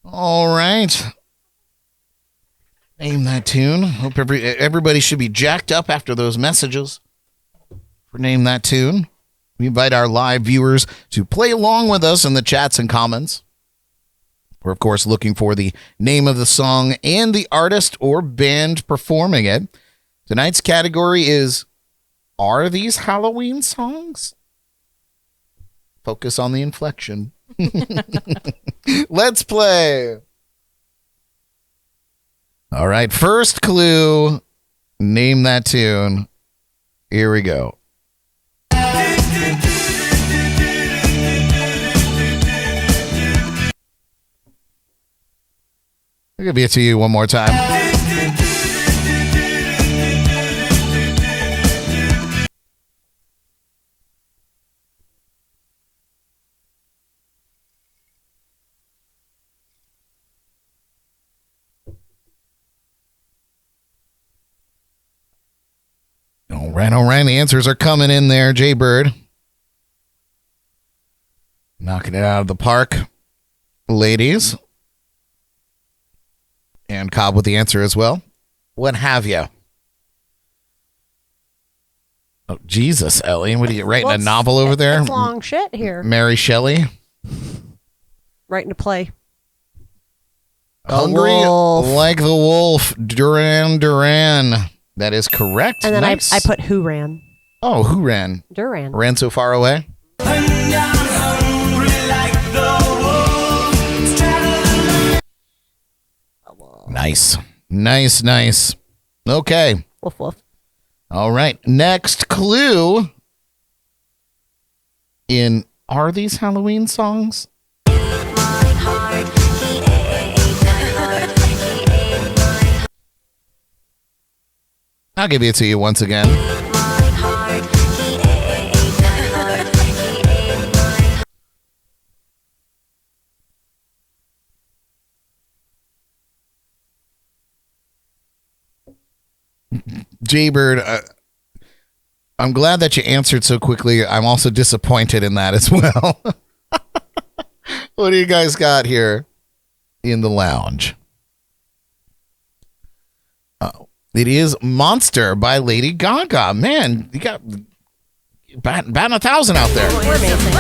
All right. Name that tune. Hope everybody should be jacked up after those messages for Name That Tune. We invite our live viewers to play along with us in the chats and comments. We're, of course, looking for the name of the song and the artist or band performing it. Tonight's category is, are these Halloween songs? Focus on the inflection. Let's play. All right, first clue. Name that tune. Here we go. I'll give it to you one more time. All right. The answers are coming in there, Jaybird. Knocking it out of the park, ladies. And Cobb with the answer as well. What have you? Oh, Jesus, Ellie. What are you writing, a novel over there? It's long shit here. Mary Shelley? Writing a play. Hungry wolf. like the wolf. Duran Duran. That is correct. And then nice. I put who ran. Oh, who ran? Duran. Ran so far away? Nice. Nice. Okay. Woof woof. All right. Next clue in Are These Halloween Songs? I'll give it to you once again. Jaybird, I'm glad that you answered so quickly. I'm also disappointed in that as well. What do you guys got here in the lounge? It is Monster by Lady Gaga. Man, you got batting 1,000 out there. We're amazing.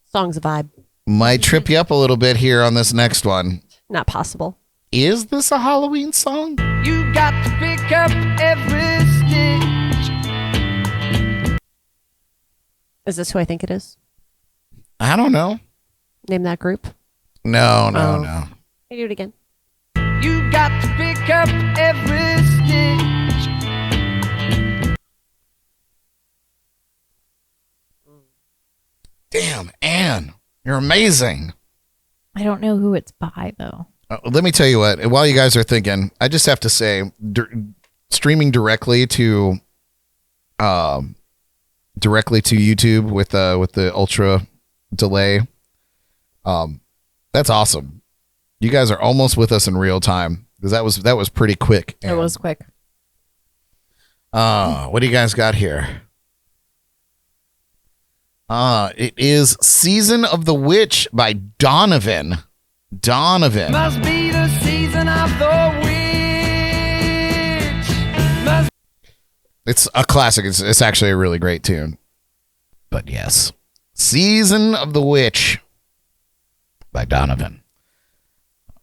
Song's a vibe. Might trip you up a little bit here on this next one. Not possible. Is this a Halloween song? You got to pick up every stitch. Is this who I think it is? I don't know. Name that group. No. Can you do it again? You got to pick up every stitch. Damn, Anne, you're amazing. I don't know who it's by though. Let me tell you what. While you guys are thinking, I just have to say, streaming directly to YouTube with the ultra delay, that's awesome. You guys are almost with us in real time because that was pretty quick. It was quick. What do you guys got here? It is Season of the Witch by Donovan. Must be the season of the witch. It's a classic. It's actually a really great tune. But yes, Season of the Witch by Donovan.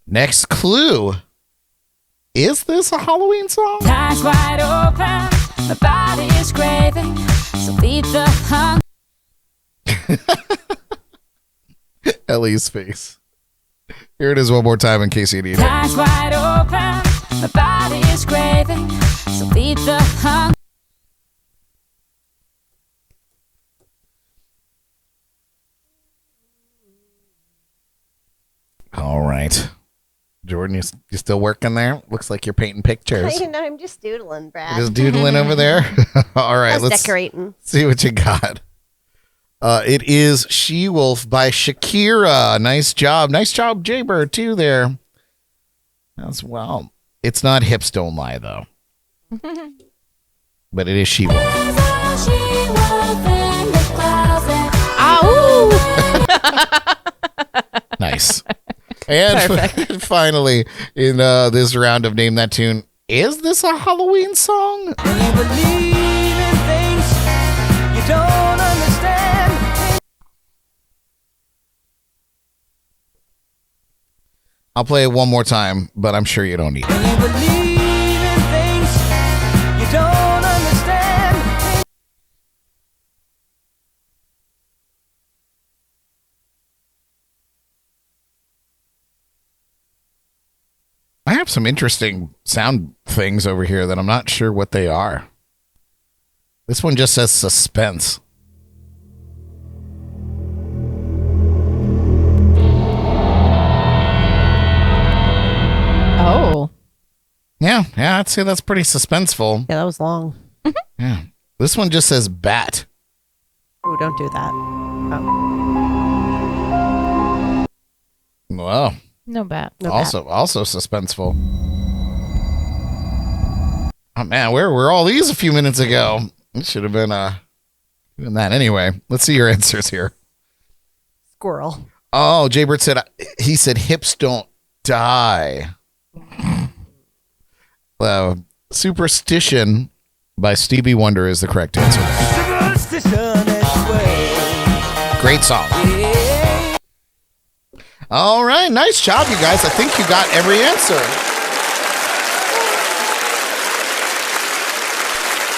Next clue. Is this a Halloween song? Eyes wide open, my body is craving, so feed the hunger. Elly's face. Here it is one more time in case you need it. Eyes wide open, my body is craving, so feed the hunger. All right. Jordan, you still working there? Looks like you're painting pictures. know, I'm just doodling, Brad. Just doodling over there? All right, let's decorating. see what you got. It is She-Wolf by Shakira. Nice job. Nice job, Jaybird, too, there. As well. It's not Hips Don't Lie, though. But it is She-Wolf. Nice. And finally, in this round of Name That Tune, is this a Halloween song? When you believe in things you don't understand. I'll play it one more time, but I'm sure you don't need it. When you believe in things you don't understand. I have some interesting sound things over here that I'm not sure what they are. This one just says suspense. Oh. Yeah, I'd say that's pretty suspenseful. Yeah, that was long. Yeah. This one just says bat. Oh, don't do that. Oh. Wow. No bat. No Also suspenseful. Oh man, where were all these a few minutes ago? It should have been doing that anyway. Let's see your answers here. Squirrel. Oh, Jaybird said hips don't die. Superstition by Stevie Wonder is the correct answer. Great song. All right, nice job, you guys. I think you got every answer.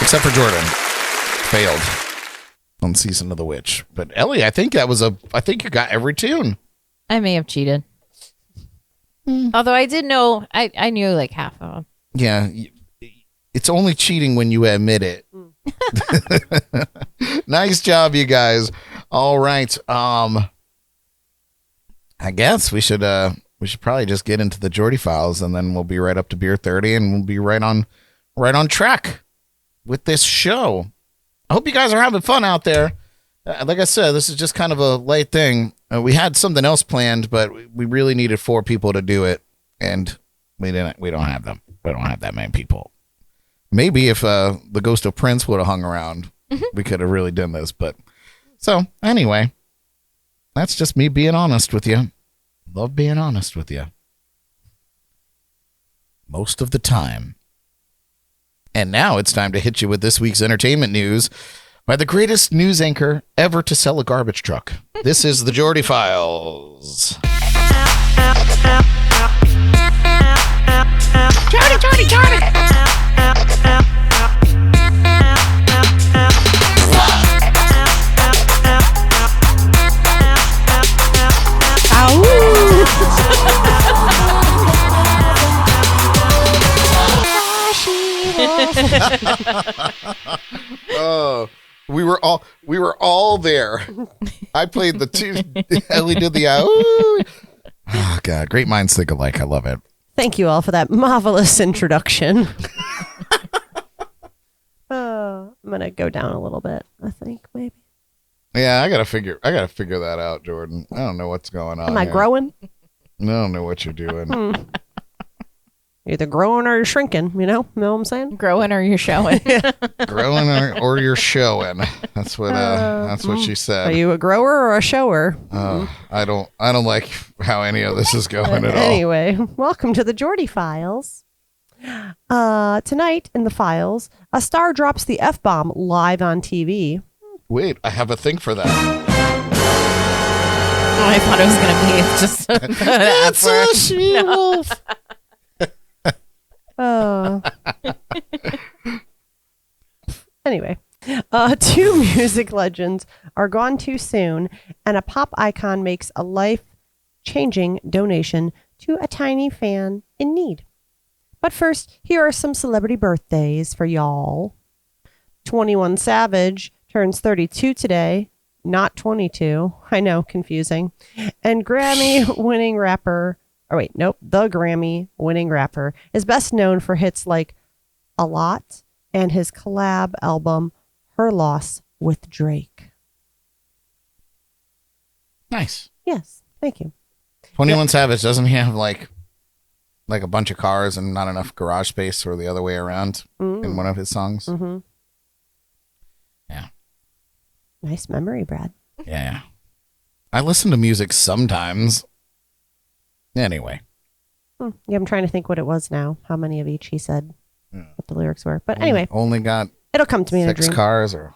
Except for Jordan. Failed on Season of the Witch. But Elly, I think you got every tune. I may have cheated. Although I did know, I knew like half of them. Yeah, it's only cheating when you admit it. Nice job, you guys. All right. I guess we should probably just get into the Jordy Files, and then we'll be right up to beer 30, and we'll be right on track with this show. I hope you guys are having fun out there. Like I said, this is just kind of a light thing. We had something else planned, but we really needed 4 people to do it, and we don't have them. We don't have that many people. Maybe if the Ghost of Prince would have hung around, we could have really done this. But so anyway, that's just me being honest with you. Love being honest with you. Most of the time. And now it's time to hit you with this week's entertainment news by the greatest news anchor ever to sell a garbage truck. This is the Jordy Files. Jordy. Oh, we were all there. I played the two. Ellie did the oh god, great minds think alike. I love it. Thank you all for that marvelous introduction. I'm gonna go down a little bit, I think, maybe. Yeah, I gotta figure that out, Jordan. I don't know what's going on. Am I growing? I don't know what you're doing. Either growing or you're shrinking, you know what I'm saying? Growing or you're showing. Growing or you're showing. That's what she said. Are you a grower or a shower? I don't like how any of this is going at all. Anyway, welcome to the Jordy Files. Tonight in the files, a star drops the F-bomb live on TV. Wait, I have a thing for that. Oh, I thought it was going to be just It's a she-wolf. Anyway, two music legends are gone too soon, and a pop icon makes a life-changing donation to a tiny fan in need. But first, here are some celebrity birthdays for y'all. 21 Savage turns 32 today, not 22. I know, confusing. And Grammy-winning rapper, the Grammy-winning rapper is best known for hits like A Lot and his collab album, Her Loss with Drake. Nice. Yes, thank you. 21 Savage, doesn't he have like a bunch of cars and not enough garage space, or the other way around in one of his songs? Mm-hmm. Yeah. Nice memory, Brad. Yeah. I listen to music sometimes. Anyway. Yeah, I'm trying to think what it was now. How many of each he said what the lyrics were. But anyway. Only got it'll come to me in a dream. 6 cars or...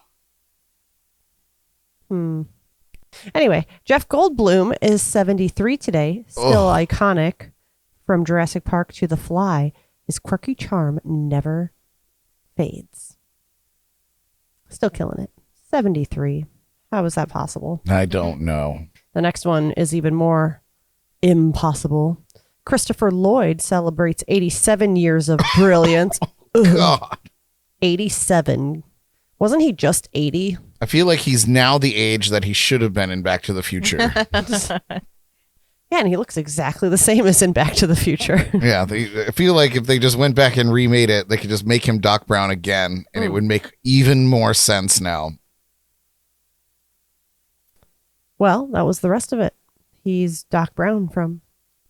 Anyway, Jeff Goldblum is 73 today. Still iconic. From Jurassic Park to The Fly, his quirky charm never fades. Still killing it. 73. How is that possible? I don't know. The next one is even more impossible. Christopher Lloyd celebrates 87 years of brilliance. God. 87. Wasn't he just 80? I feel like he's now the age that he should have been in Back to the Future. Yeah, and he looks exactly the same as in Back to the Future. Yeah, I feel like if they just went back and remade it, they could just make him Doc Brown again, and it would make even more sense now. Well, that was the rest of it. He's Doc Brown from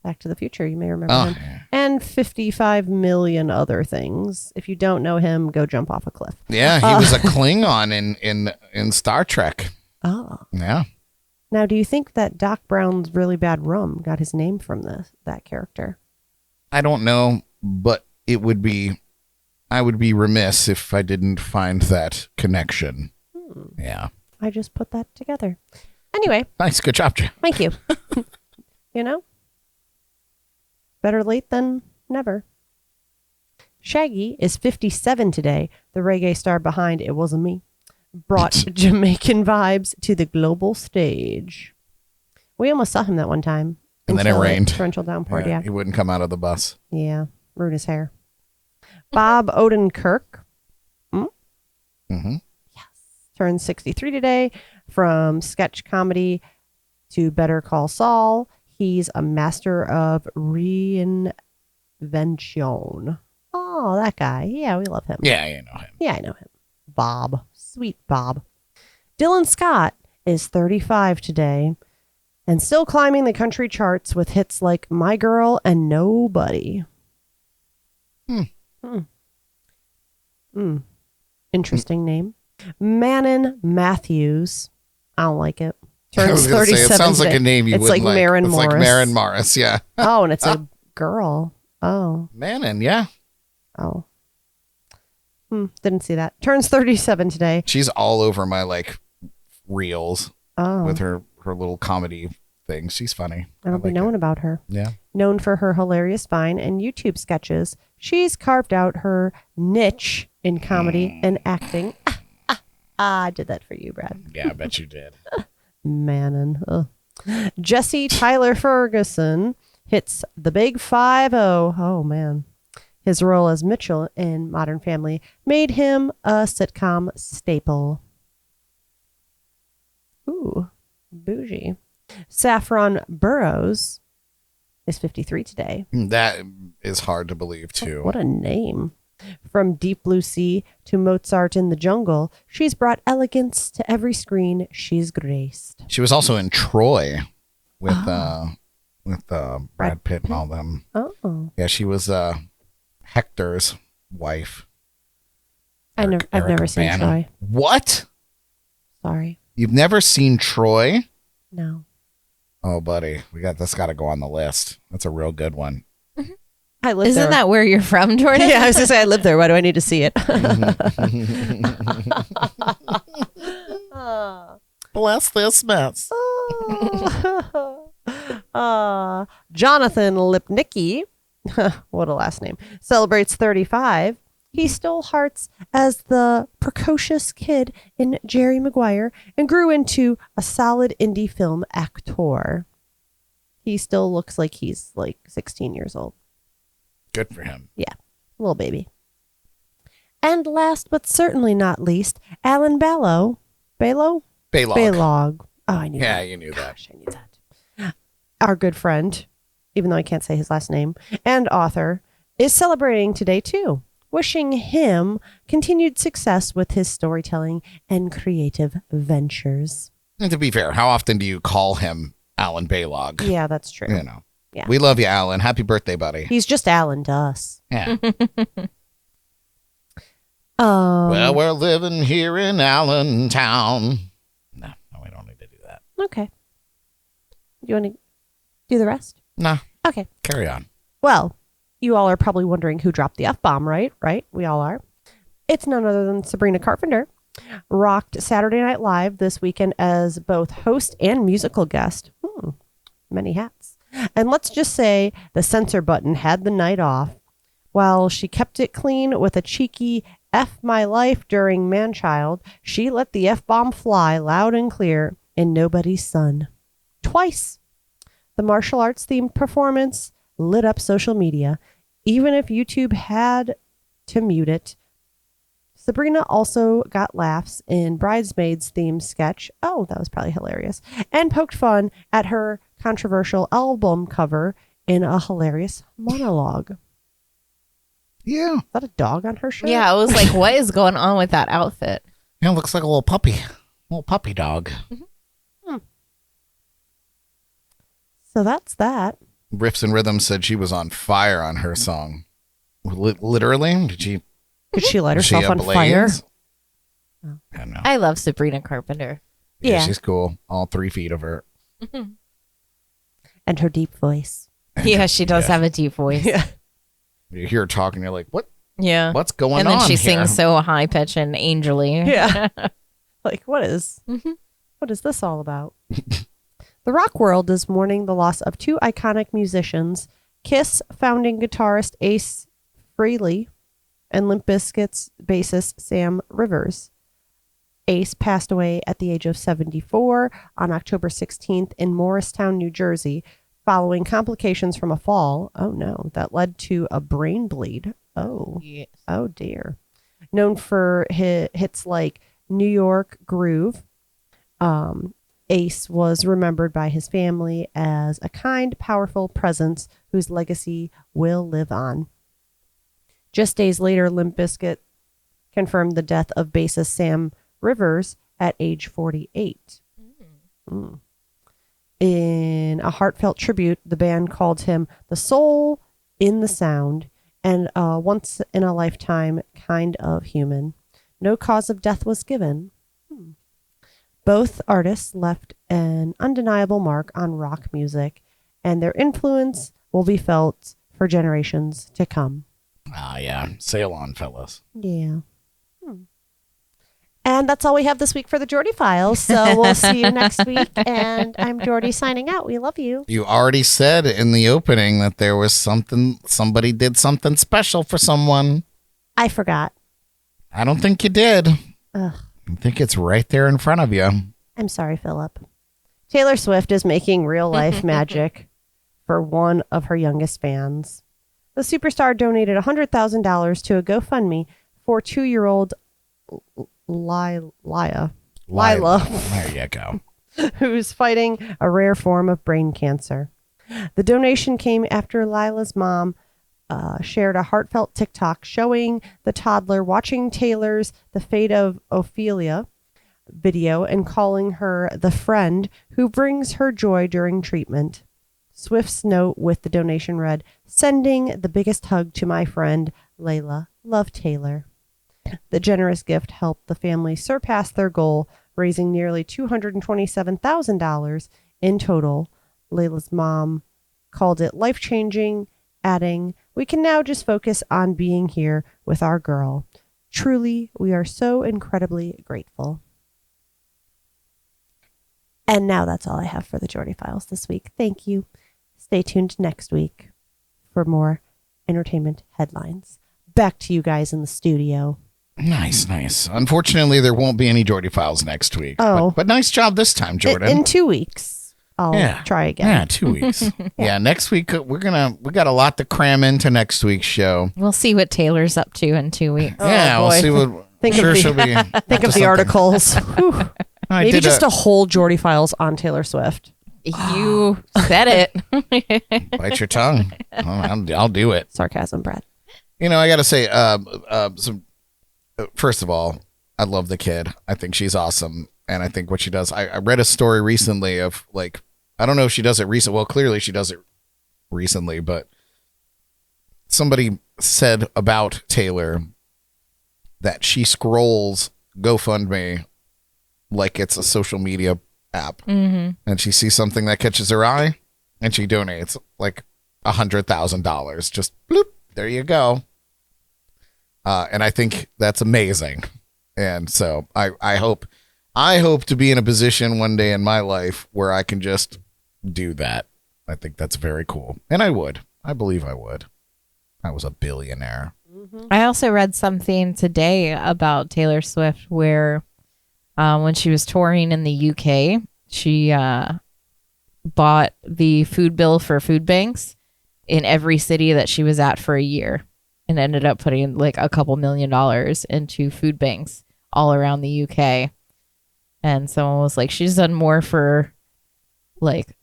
Back to the Future. You may remember him. Yeah. And 55 million other things. If you don't know him, go jump off a cliff. Yeah, he was a Klingon in Star Trek. Oh. Yeah. Now, do you think that Doc Brown's really bad rum got his name from that character? I don't know, but I would be remiss if I didn't find that connection. Yeah. I just put that together. Anyway. Nice. Good job, Jim. Thank you. You know? Better late than never. Shaggy is 57 today. The reggae star behind It Wasn't Me brought Jamaican vibes to the global stage. We almost saw him that one time. And then it rained. Torrential downpour, yeah. He wouldn't come out of the bus. Yeah. Ruined his hair. Bob Odenkirk. Mm-hmm. Yes. Turns 63 today. From sketch comedy to Better Call Saul, he's a master of reinvention. Oh, that guy. Yeah, we love him. Yeah, I know him. Yeah, I know him. Bob. Sweet Bob. Dylan Scott is 35 today and still climbing the country charts with hits like My Girl and Nobody. Interesting name. Manon Matthews, I don't like it, I Turns was gonna say, 37 it sounds like today. a name you It's would like Maren It's Morris. like Maren Morris, yeah. Oh, and it's a girl. Oh. Manon, yeah. Oh. Didn't see that. Turns 37 today. She's all over my like reels Oh. with her little comedy things. She's funny. I don't be like knowing her. about her. Yeah. Known for her hilarious Vine and YouTube sketches, she's carved out her niche in comedy and acting. I did that for you, Brad. Yeah, I bet you did. Manon. Ugh. Jesse Tyler Ferguson hits the big 5-0. Oh, man. His role as Mitchell in Modern Family made him a sitcom staple. Ooh, bougie. Saffron Burrows is 53 today. That is hard to believe too. What a name. From Deep Blue Sea to Mozart in the Jungle, she's brought elegance to every screen she's graced. She was also in Troy with Brad Pitt and all them. Oh. Yeah, she was Hector's wife. I've never seen Bana. Troy. What? Sorry. You've never seen Troy? No. Oh, buddy, that's got to go on the list. That's a real good one. I live Isn't there. that where you're from, Jordan? Yeah, I was going to say I live there. Why do I need to see it? Bless this mess. Jonathan Lipnicki, what a last name, celebrates 35. He stole hearts as the precocious kid in Jerry Maguire and grew into a solid indie film actor. He still looks like he's like 16 years old. Good for him. Yeah, little baby. And last but certainly not least, Alan Balog. Baylog. Oh, I knew that. Yeah, you knew that. Gosh, I knew that. Our good friend, even though I can't say his last name, and author, is celebrating today too. Wishing him continued success with his storytelling and creative ventures. And to be fair, how often do you call him Alan Baylog? Yeah, that's true. You know. Yeah. We love you, Alan. Happy birthday, buddy. He's just Alan to us. Yeah. Well, we're living here in Allentown. No, we don't need to do that. Okay. You want to do the rest? Nah. Okay. Carry on. Well, you all are probably wondering who dropped the F-bomb, right? Right? We all are. It's none other than Sabrina Carpenter. Rocked Saturday Night Live this weekend as both host and musical guest. Many hats. And let's just say the censor button had the night off. While she kept it clean with a cheeky F my life during Manchild, she let the F-bomb fly loud and clear in Nobody's Son. Twice. The martial arts themed performance lit up social media, even if YouTube had to mute it. Sabrina also got laughs in Bridesmaids themed sketch. Oh, that was probably hilarious. And poked fun at her controversial album cover in a hilarious monologue. Yeah. Is that a dog on her shirt? Yeah, I was like, what is going on with that outfit? Yeah, looks like a little puppy. Little puppy dog. So that's that. Riffs and Rhythms said she was on fire on her song. Literally? Did she light was she herself on ablaze? fire? I don't know. I love Sabrina Carpenter. Yeah, Yeah. she's cool. All 3 feet of her. And her deep voice. Yeah, she does have a deep voice. Yeah. You hear her talking, you're like, what? Yeah. What's going on And then she here? sings so high pitched and angely. Yeah. Like, what is this all about? The rock world is mourning the loss of 2 iconic musicians, Kiss founding guitarist Ace Frehley and Limp Bizkit's bassist Sam Rivers. Ace passed away at the age of 74 on October 16th in Morristown, New Jersey, following complications from a fall. Oh no, that led to a brain bleed. Oh, Yes. oh dear. Known for hits like New York Groove, Ace was remembered by his family as a kind, powerful presence whose legacy will live on. Just days later, Limp Bizkit confirmed the death of bassist Sam Rivers at age 48. In a heartfelt tribute, the band called him the soul in the sound and a once in a lifetime kind of human. No cause of death was given. Both artists left an undeniable mark on rock music, and their influence will be felt for generations to come. Ah, yeah. Sail on, fellas. Yeah. And that's all we have this week for the Jordy Files. So we'll see you next week. And I'm Jordy signing out. We love you. You already said in the opening that there was somebody did something special for someone. I forgot. I don't think you did. Ugh. I think it's right there in front of you. I'm sorry, Philip. Taylor Swift is making real life magic for one of her youngest fans. The superstar donated $100,000 to a GoFundMe for 2-year-old Lila, There you go. who's fighting a rare form of brain cancer. The donation came after Lila's mom shared a heartfelt TikTok showing the toddler watching Taylor's The Fate of Ophelia video and calling her the friend who brings her joy during treatment. Swift's note with the donation read, "Sending the biggest hug to my friend, Layla. Love, Taylor." The generous gift helped the family surpass their goal, raising nearly $227,000 in total. Layla's mom called it life-changing, adding, "We can now just focus on being here with our girl. Truly, we are so incredibly grateful." And now that's all I have for the Jordy Files this week. Thank you. Stay tuned next week for more entertainment headlines. Back to you guys in the studio. Nice. Unfortunately, there won't be any Jordy Files next week. Oh. But nice job this time, Jordan. In 2 weeks, I'll try again. Yeah, 2 weeks. Yeah, next week we got a lot to cram into next week's show. We'll see what Taylor's up to in 2 weeks. Yeah, we'll boy. see what. Think sure of the- she'll be. Think of the articles. Whew. I Maybe did just a whole Jordy Files on Taylor Swift. You said it. bite your tongue. I'll do it. Sarcasm, Brad. You know, I got to say, first of all, I love the kid. I think she's awesome, and I think what she does. I read a story recently of like, I don't know if she does it recent. Well, clearly she does it recently, but somebody said about Taylor that she scrolls GoFundMe like it's a social media app, and she sees something that catches her eye, and she donates like $100,000. Just bloop, there you go. And I think that's amazing. And so I hope to be in a position one day in my life where I can just do that. I think that's very cool. And I believe I would. I was a billionaire. I also read something today about Taylor Swift where when she was touring in the UK, she bought the food bill for food banks in every city that she was at for a year and ended up putting like a couple $1 million into food banks all around the UK. And someone was like, she's done more for like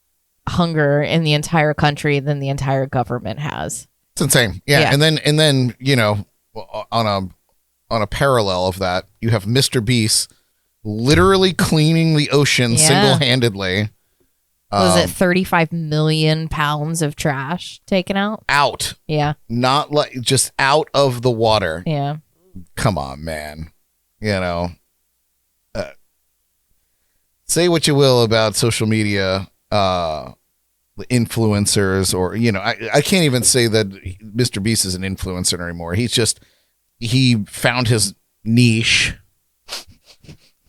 hunger in the entire country than the entire government has. It's insane. Yeah. And then, you know, on a parallel of that, you have Mr. Beast literally cleaning the ocean single-handedly. Was it 35 million pounds of trash taken out? Out. Yeah. Not like just out of the water. Yeah. Come on, man. You know, say what you will about social media, influencers, or, you know, I can't even say that Mr. Beast is an influencer anymore. He found his niche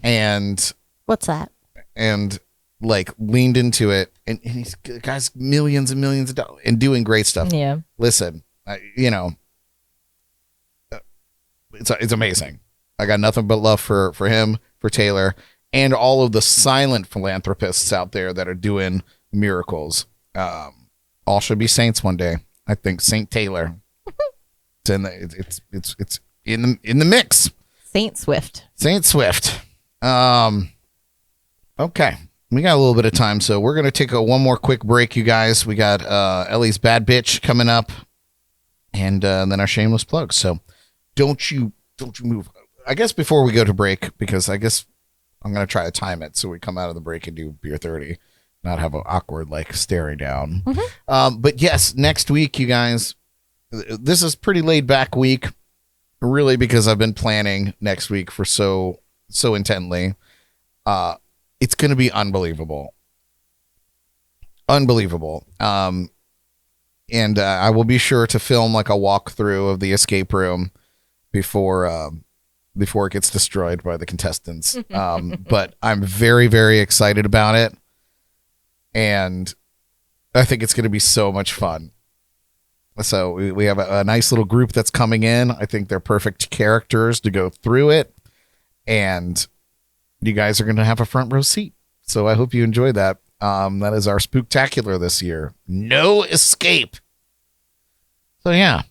and What's that? and like leaned into it, and he's guys millions and millions of dollars and doing great stuff. Yeah. Listen, you know, it's amazing. I got nothing but love for him, for Taylor, and all of the silent philanthropists out there that are doing miracles. All should be saints one day. I think Saint Taylor. It's in the mix. Saint Swift. Saint Swift. Okay. We got a little bit of time, so we're going to take one more quick break, you guys. We got Elly's Bad Bitch coming up, and then our shameless plug. So don't you move. I guess before we go to break, because I guess I'm going to try to time it so we come out of the break and do Beer 30, not have an awkward, like, staring down. But yes, next week, you guys, this is pretty laid back week, really, because I've been planning next week for so intently. it's going to be unbelievable. Unbelievable. And I will be sure to film like a walkthrough of the escape room before it gets destroyed by the contestants. But I'm very, very excited about it. And I think it's going to be so much fun. So we have a nice little group that's coming in. I think they're perfect characters to go through it. And you guys are going to have a front row seat. So I hope you enjoy that. That is our Spooktacular this year. No escape. So yeah,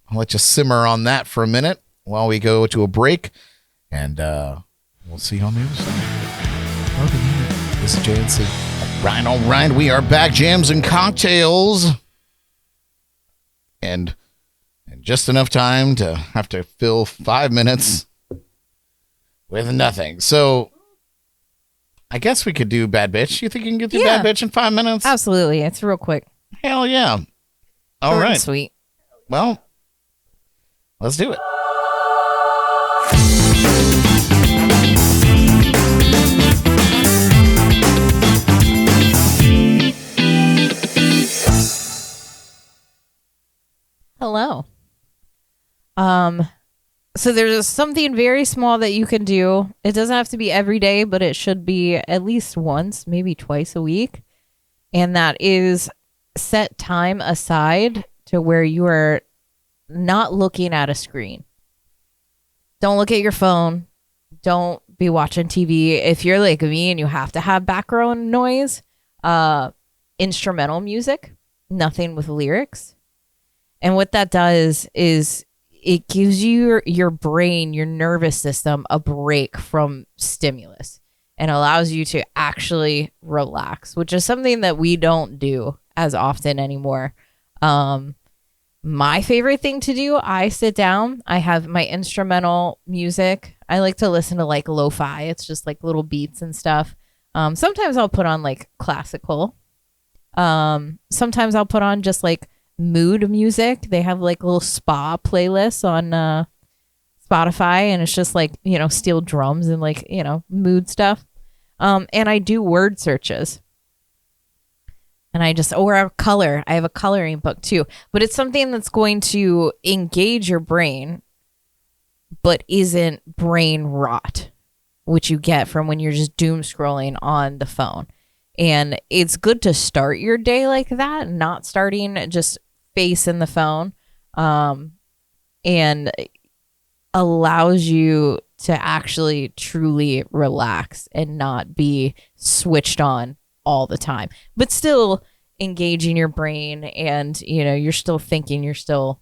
I'll let you simmer on that for a minute while we go to a break. And we'll see you on the other side. This is JNC. All right. We are back. Jams and cocktails. And just enough time to have to fill 5 minutes with nothing. So I guess we could do Bad Bitch. You think you can get through Bad Bitch in 5 minutes? Absolutely. It's real quick. Hell yeah. All Short right. and sweet. Well, let's do it. Hello. So there's something very small that you can do. It doesn't have to be every day, but it should be at least once, maybe twice a week. And that is set time aside to where you are not looking at a screen. Don't look at your phone. Don't be watching TV. If you're like me and you have to have background noise, instrumental music, nothing with lyrics. And what that does is it gives your brain, your nervous system, a break from stimulus and allows you to actually relax, which is something that we don't do as often anymore. My favorite thing to do, I sit down, I have my instrumental music. I like to listen to like lo-fi. It's just like little beats and stuff. Sometimes I'll put on like classical. Sometimes I'll put on just like mood music. They have like little spa playlists on Spotify, and it's just like, you know, steel drums and like, you know, mood stuff. And I do word searches. And I just, or a color. I have a coloring book too. But it's something that's going to engage your brain, but isn't brain rot, which you get from when you're just doom scrolling on the phone. And it's good to start your day like that, not starting just face in the phone, and allows you to actually truly relax and not be switched on all the time, but still engaging your brain. And, you know, you're still thinking, you're still,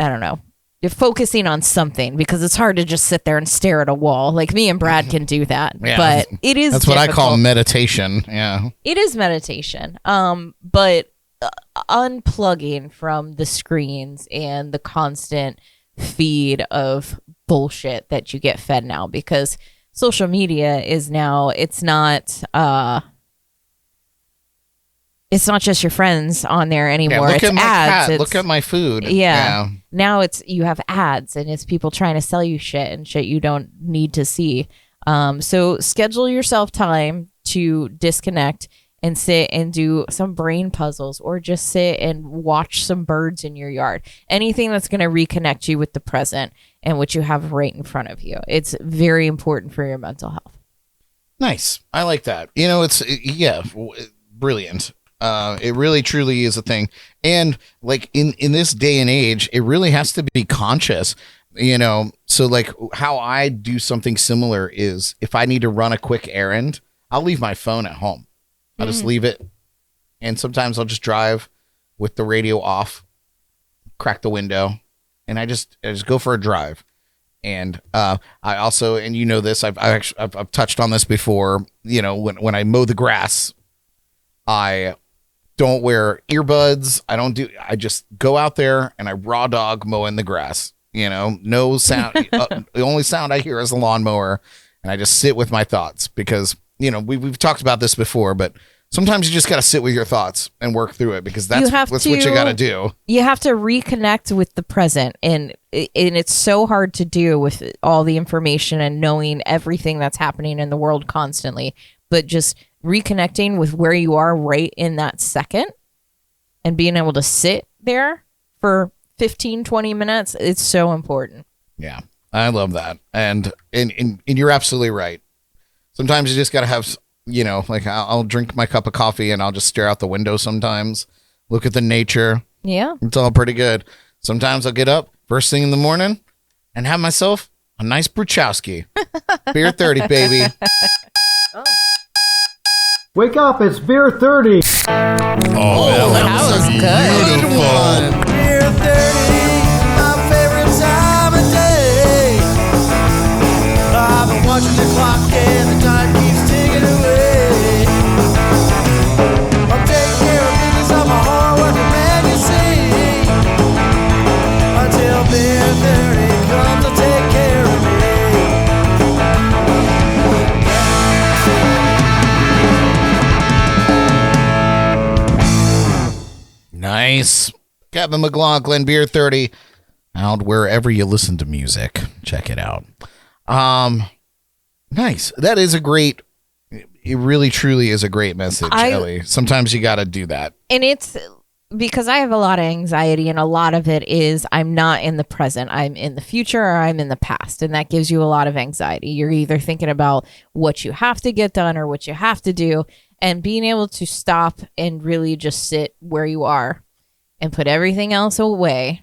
I don't know, you're focusing on something, because it's hard to just sit there and stare at a wall. Like me and Brad can do that, but it is that's difficult. what I call meditation. Yeah, it is meditation. But unplugging from the screens and the constant feed of bullshit that you get fed now, because social media is now, it's not just your friends on there anymore. Look it's at my ads. cat. Look at my food. Yeah. Now it's, you have ads, and it's people trying to sell you shit and shit you don't need to see. So schedule yourself time to disconnect and sit and do some brain puzzles, or just sit and watch some birds in your yard. Anything that's going to reconnect you with the present and what you have right in front of you. It's very important for your mental health. Nice. I like that. You know, brilliant. It really truly is a thing. And like in this day and age, it really has to be conscious, you know. So like how I do something similar is, if I need to run a quick errand, I'll leave my phone at home. I'll just leave it. And sometimes I'll just drive with the radio off, crack the window, and I just go for a drive. And I also, and you know this, I've touched on this before, you know, when I mow the grass, I don't wear earbuds. I just go out there and I raw dog mowing the grass, you know, no sound. The only sound I hear is the lawnmower, and I just sit with my thoughts, because, you know, we've talked about this before, but sometimes you just got to sit with your thoughts and work through it, because that's have what you to- got to do. You have to reconnect with the present, and it's so hard to do with all the information and knowing everything that's happening in the world constantly. But just reconnecting with where you are right in that second and being able to sit there for 15, 20 minutes, it's so important. Yeah, I love that. And you're absolutely right. Sometimes you just got to have, like I'll drink my cup of coffee and I'll just stare out the window sometimes, look at the nature. Yeah. It's all pretty good. Sometimes I'll get up first thing in the morning and have myself a nice Bruchowski. Beer 30, baby. Wake up, it's beer 30. Oh, that was good. Good one. Beer 30, my favorite time of day. I've been watching the clock and the time keeps ticking away. I'm taking care of business, I'm a hard-working man, you see. Until beer 30 comes to take care of me. Nice. Kevin McLaughlin, Beer 30. Out wherever you listen to music. Check it out. Nice. That is a great, it really truly is a great message, Ellie. Sometimes you got to do that. And it's because I have a lot of anxiety, and a lot of it is I'm not in the present. I'm in the future or I'm in the past. And that gives you a lot of anxiety. You're either thinking about what you have to get done or what you have to do. And being able to stop and really just sit where you are and put everything else away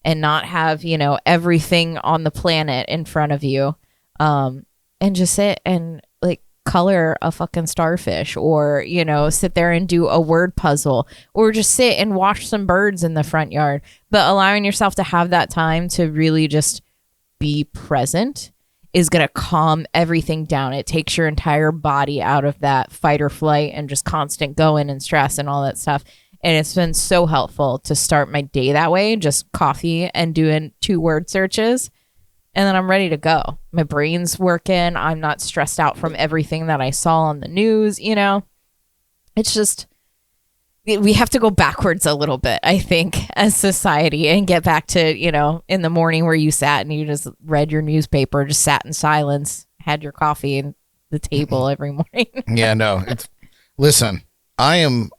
and not have, everything on the planet in front of you, and just sit and like color a fucking starfish, or, sit there and do a word puzzle, or just sit and watch some birds in the front yard. But allowing yourself to have that time to really just be present is going to calm everything down. It takes your entire body out of that fight or flight and just constant going and stress and all that stuff. And it's been so helpful to start my day that way, just coffee and doing 2 word searches. And then I'm ready to go. My brain's working. I'm not stressed out from everything that I saw on the news. It's just, we have to go backwards a little bit, I think, as society, and get back to, in the morning where you sat and you just read your newspaper, just sat in silence, had your coffee and the table every morning. Yeah, no. Listen, I am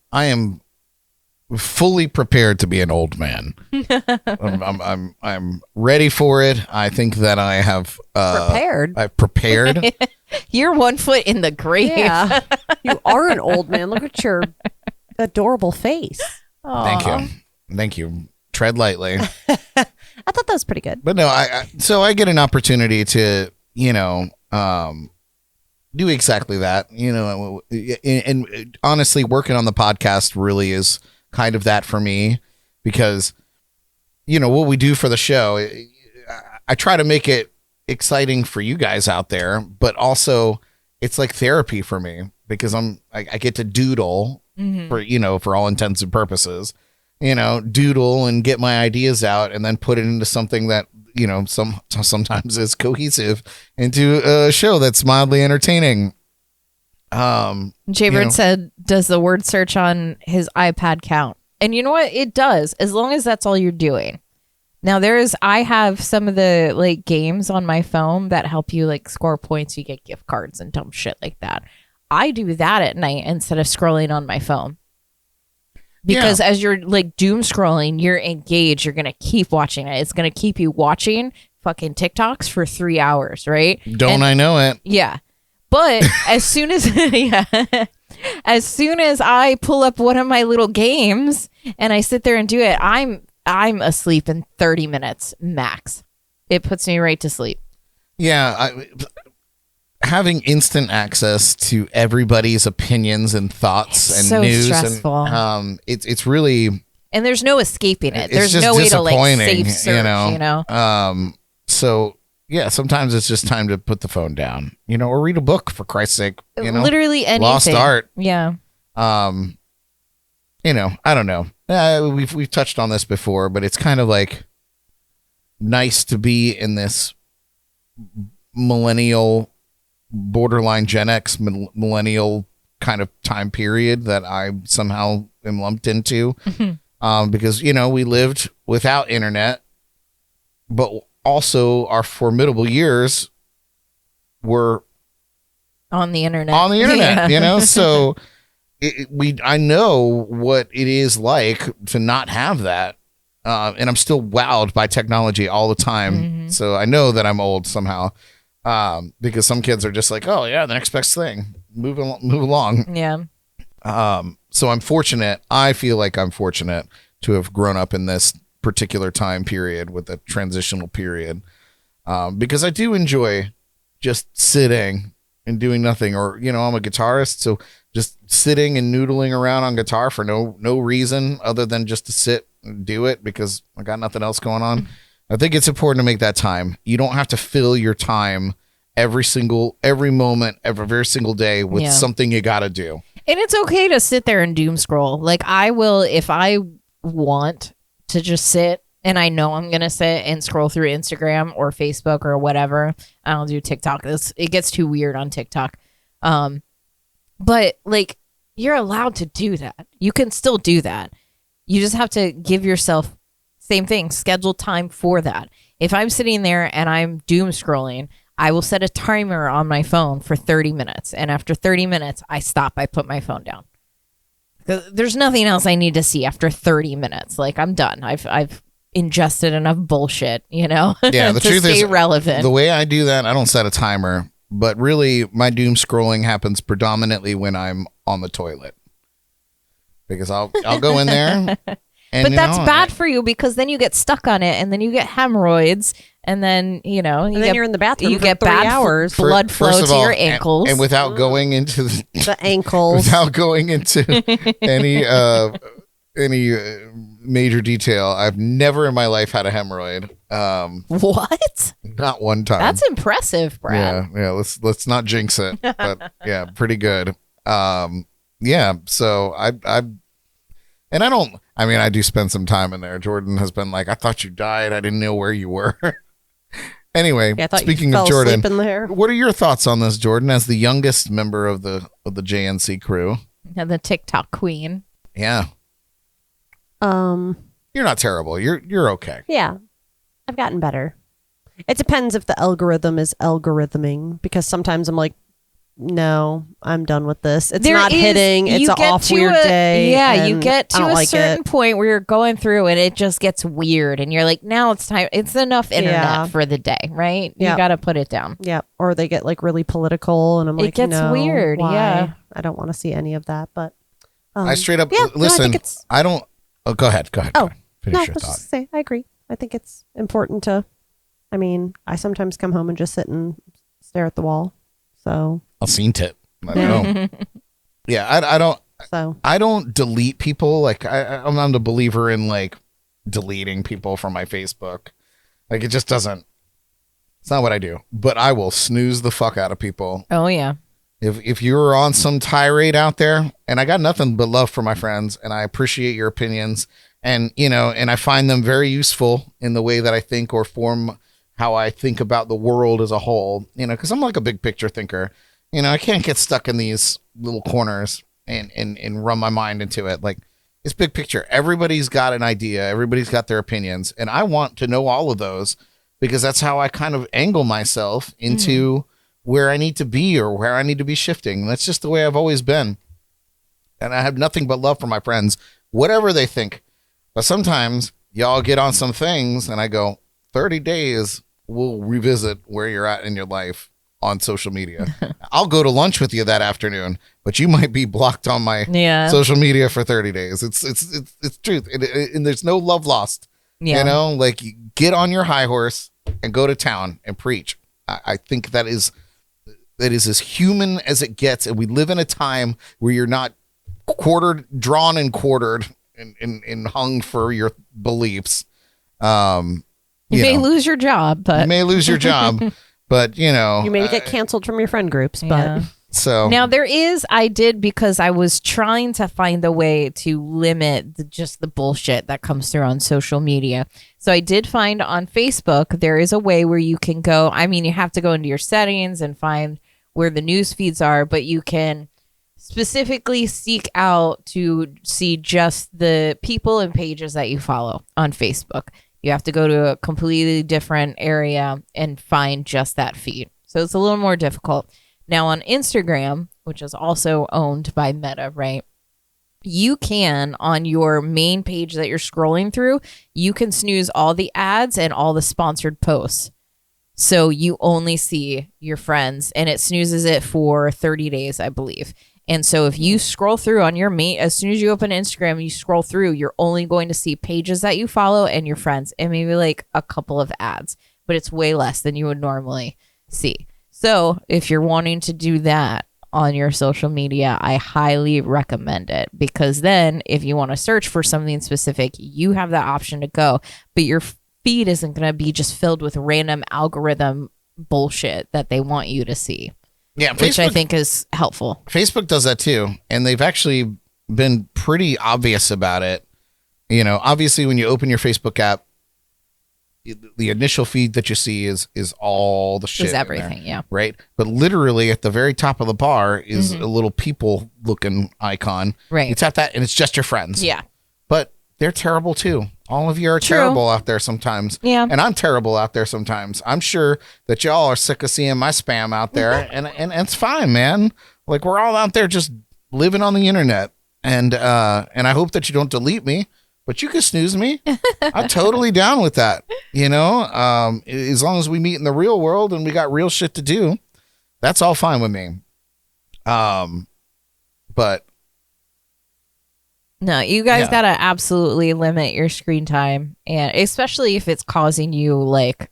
fully prepared to be an old man. I'm ready for it. I think that I have prepared. I've prepared. You're 1 foot in the grave. Yeah. You are an old man. Look at your adorable face. Thank you. Tread lightly. I thought that was pretty good. But no, so I get an opportunity to, do exactly that, and honestly, working on the podcast really is kind of that for me, because, what we do for the show, I try to make it exciting for you guys out there, but also it's like therapy for me, because I get to doodle for all intents and purposes, doodle and get my ideas out and then put it into something that, sometimes is cohesive into a show that's mildly entertaining. Jaybird said, does the word search on his iPad count? And you know what? It does, as long as that's all you're doing. Now I have some of the games on my phone that help you score points. You get gift cards and dumb shit like that. I do that at night instead of scrolling on my phone. Because as you're doom scrolling, you're engaged. You're going to keep watching it. It's going to keep you watching fucking TikToks for 3 hours, right? I know it? Yeah. But as soon as as soon as I pull up one of my little games and I sit there and do it, I'm asleep in 30 minutes max. It puts me right to sleep. Yeah, having instant access to everybody's opinions and thoughts and so news, stressful. And it's really, and there's no escaping it. It's There's just no way to disappointing, safe search, So yeah, sometimes it's just time to put the phone down, or read a book, for Christ's sake. Literally anything. Lost art. Yeah. I don't know. We've touched on this before, but it's kind of nice to be in this millennial, borderline Gen X millennial kind of time period that I somehow am lumped into. Because, you know, we lived without internet, but also our formidable years were on the internet. Yeah. You know, so I know what it is like to not have that. And I'm still wowed by technology all the time. So I know that I'm old somehow. Because some kids are just like, oh yeah, the next best thing. Move along. Yeah. So I'm fortunate. I feel like I'm fortunate to have grown up in this particular time period with a transitional period. Because I do enjoy just sitting and doing nothing, or, you know, I'm a guitarist. So just sitting and noodling around on guitar for no reason other than just to sit and do it because I got nothing else going on. I think it's important to make that time. You don't have to fill your time every moment, every single day with something you got to do. And it's okay to sit there and doom scroll. Like I will, if I want to just sit and I know I'm going to sit and scroll through Instagram or Facebook or whatever. I don't do TikTok. It gets too weird on TikTok. But like you're allowed to do that. You can still do that. You just have to give yourself same thing, schedule time for that. If I'm sitting there and I'm doom scrolling, I will set a timer on my phone for 30 minutes. And after 30 minutes, I stop. I put my phone down. There's nothing else I need to see after 30 minutes. Like I'm done. I've ingested enough bullshit, you know, yeah, the to truth stay is, relevant. The way I do that, I don't set a timer, but really my doom scrolling happens predominantly when I'm on the toilet. Because I'll go in there. But that's bad for you because then you get stuck on it and then you get hemorrhoids and then, you know, you're in the bathroom you for get 3 bad hours. blood flow to your ankles. And without going into the ankles. Without going into any major detail, I've never in my life had a hemorrhoid. What? Not one time. That's impressive, Brad. Yeah. Let's not jinx it. But yeah, pretty good. Yeah. So I do spend some time in there. Jordan has been like, I thought you died. I didn't know where you were. Anyway, speaking of Jordan, what are your thoughts on this, Jordan, as the youngest member of the JNC crew? And the TikTok queen. Yeah. You're not terrible. You're okay. Yeah. I've gotten better. It depends if the algorithm is algorithming, because sometimes I'm like, no, I'm done with this. It's not hitting. It's an off weird day. Yeah, you get to a certain it. point where you're going through and it just gets weird and you're like, now it's time. It's enough internet for the day, right? You got to put it down. Yeah. Or they get like really political and I'm like, it gets no, weird. why? Yeah. I don't want to see any of that, but I straight up listen. I don't. Oh, go ahead. Oh, finish no, your let's thought. just say I agree. I think it's important to. I mean, I sometimes come home and just sit and stare at the wall. So I've seen it. I know. Yeah, I don't. So I don't delete people. Like I'm not a believer in like deleting people from my Facebook. Like it just doesn't. It's not what I do. But I will snooze the fuck out of people. Oh yeah. If you're on some tirade out there, and I got nothing but love for my friends, and I appreciate your opinions, and and I find them very useful in the way that I think or form how I think about the world as a whole. Because I'm like a big picture thinker. I can't get stuck in these little corners and run my mind into it. Like it's big picture. Everybody's got an idea. Everybody's got their opinions, and I want to know all of those because that's how I kind of angle myself into where I need to be or where I need to be shifting. That's just the way I've always been. And I have nothing but love for my friends, whatever they think. But sometimes y'all get on some things and I go, 30 days, we'll revisit where you're at in your life on social media. I'll go to lunch with you that afternoon, but you might be blocked on my social media for 30 days. It's truth. And there's no love lost. Yeah. Like get on your high horse and go to town and preach. I think that is as human as it gets, and we live in a time where you're not drawn and quartered and hung for your beliefs. You may lose your job, but you may lose your job, but you may get canceled from your friend groups. But so now I did because I was trying to find a way to limit just the bullshit that comes through on social media. So I did find on Facebook there is a way where you can go. I mean, you have to go into your settings and find where the news feeds are, but you can specifically seek out to see just the people and pages that you follow on Facebook. You have to go to a completely different area and find just that feed. So it's a little more difficult. Now on Instagram, which is also owned by Meta, right? You can, on your main page that you're scrolling through, you can snooze all the ads and all the sponsored posts. So you only see your friends, and it snoozes it for 30 days, I believe. And so if you scroll through on your main, as soon as you open Instagram, you scroll through, you're only going to see pages that you follow and your friends, and maybe like a couple of ads, but it's way less than you would normally see. So if you're wanting to do that on your social media, I highly recommend it, because then if you want to search for something specific, you have that option to go, but your feed isn't going to be just filled with random algorithm bullshit that they want you to see. Yeah, which I think is helpful. Facebook does that too, and they've actually been pretty obvious about it. You know, obviously when you open your Facebook app, the initial feed that you see is all the shit. Is everything, there, yeah. Right? But literally at the very top of the bar is a little people looking icon. Right. You tap that and it's just your friends. Yeah. But they're terrible too. All of you are terrible out there sometimes. Yeah. And I'm terrible out there sometimes. I'm sure that y'all are sick of seeing my spam out there, and it's fine, man. Like, we're all out there just living on the internet. And I hope that you don't delete me, but you can snooze me. I'm totally down with that. You know, as long as we meet in the real world and we got real shit to do, that's all fine with me. But no, you guys gotta absolutely limit your screen time, and especially if it's causing you like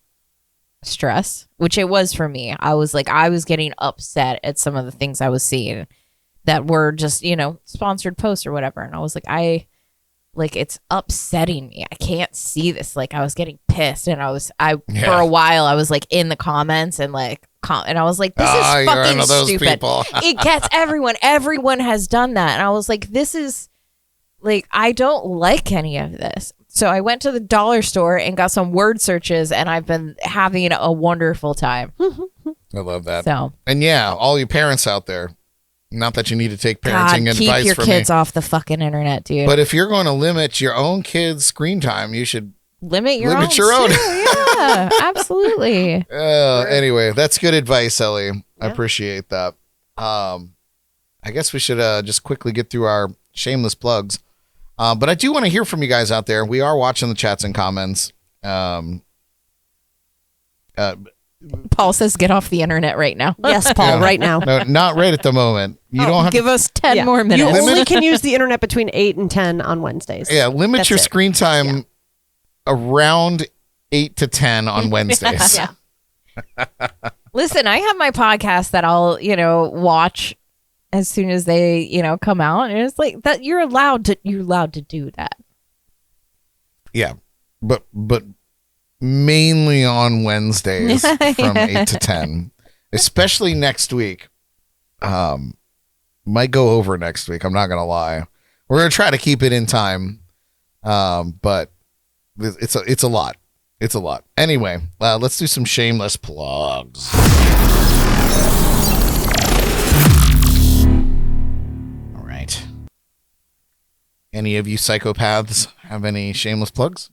stress, which it was for me. I was getting upset at some of the things I was seeing that were just, you know, sponsored posts or whatever, and I was like, it's upsetting me. I can't see this. Like, I was getting pissed, and for a while I was like in the comments and like and I was like, this is fucking stupid. It gets everyone. Everyone has done that, and I was like, this is. Like, I don't like any of this. So I went to the dollar store and got some word searches, and I've been having a wonderful time. I love that. So, and yeah, all you parents out there, not that you need to take parenting advice keep your from kids me, off the fucking internet, dude. but if you're going to limit your own kids' screen time, you should limit your own. Too. Yeah, absolutely. Anyway, that's good advice, Ellie. I appreciate that. I guess we should just quickly get through our shameless plugs. But I do want to hear from you guys out there. We are watching the chats and comments. Paul says, "Get off the internet right now." Yes, Paul, right now. No, not right at the moment. You don't have give us 10 more minutes. You only can use the internet between 8 and 10 on Wednesdays. Yeah, limit your screen time around 8 to 10 on Wednesdays. Listen, I have my podcast that I'll, watch as soon as they, come out, and it's like that you're allowed to do that. Yeah. But mainly on Wednesdays from 8 to 10, especially next week. Might go over next week. I'm not going to lie. We're going to try to keep it in time. But it's a lot. It's a lot. Anyway, let's do some shameless plugs. All right. Any of you psychopaths have any shameless plugs?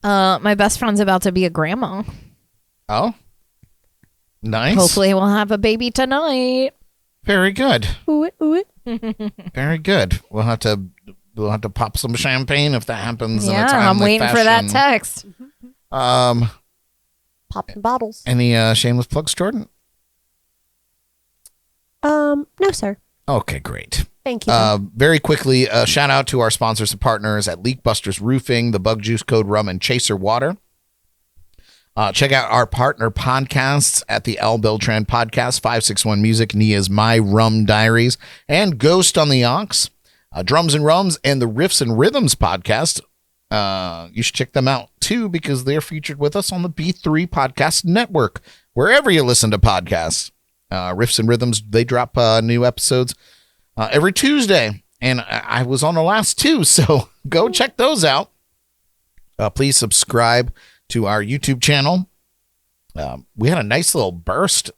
My best friend's about to be a grandma. Oh, nice. Hopefully we'll have a baby tonight. Very good. Ooh it. Very good. We'll have to pop some champagne if that happens. Yeah, in a timely I'm waiting fashion. for that text. Pop some bottles. Any shameless plugs, Jordan? No, sir. Okay, great. Thank you. Very quickly, shout out to our sponsors and partners at Leak Busters Roofing, the Bug Juice Code Rum, and Chaser Water. Check out our partner podcasts at the L. Beltran Podcast, 561 Music, Nia's My Rum Diaries, and Ghost on the Ox, Drums and Rums, and the Riffs and Rhythms Podcast. You should check them out, too, because they're featured with us on the B3 Podcast Network, wherever you listen to podcasts. Riffs and Rhythms, they drop new episodes every Tuesday, and I was on the last two, so go check those out. Please subscribe to our YouTube channel. We had a nice little burst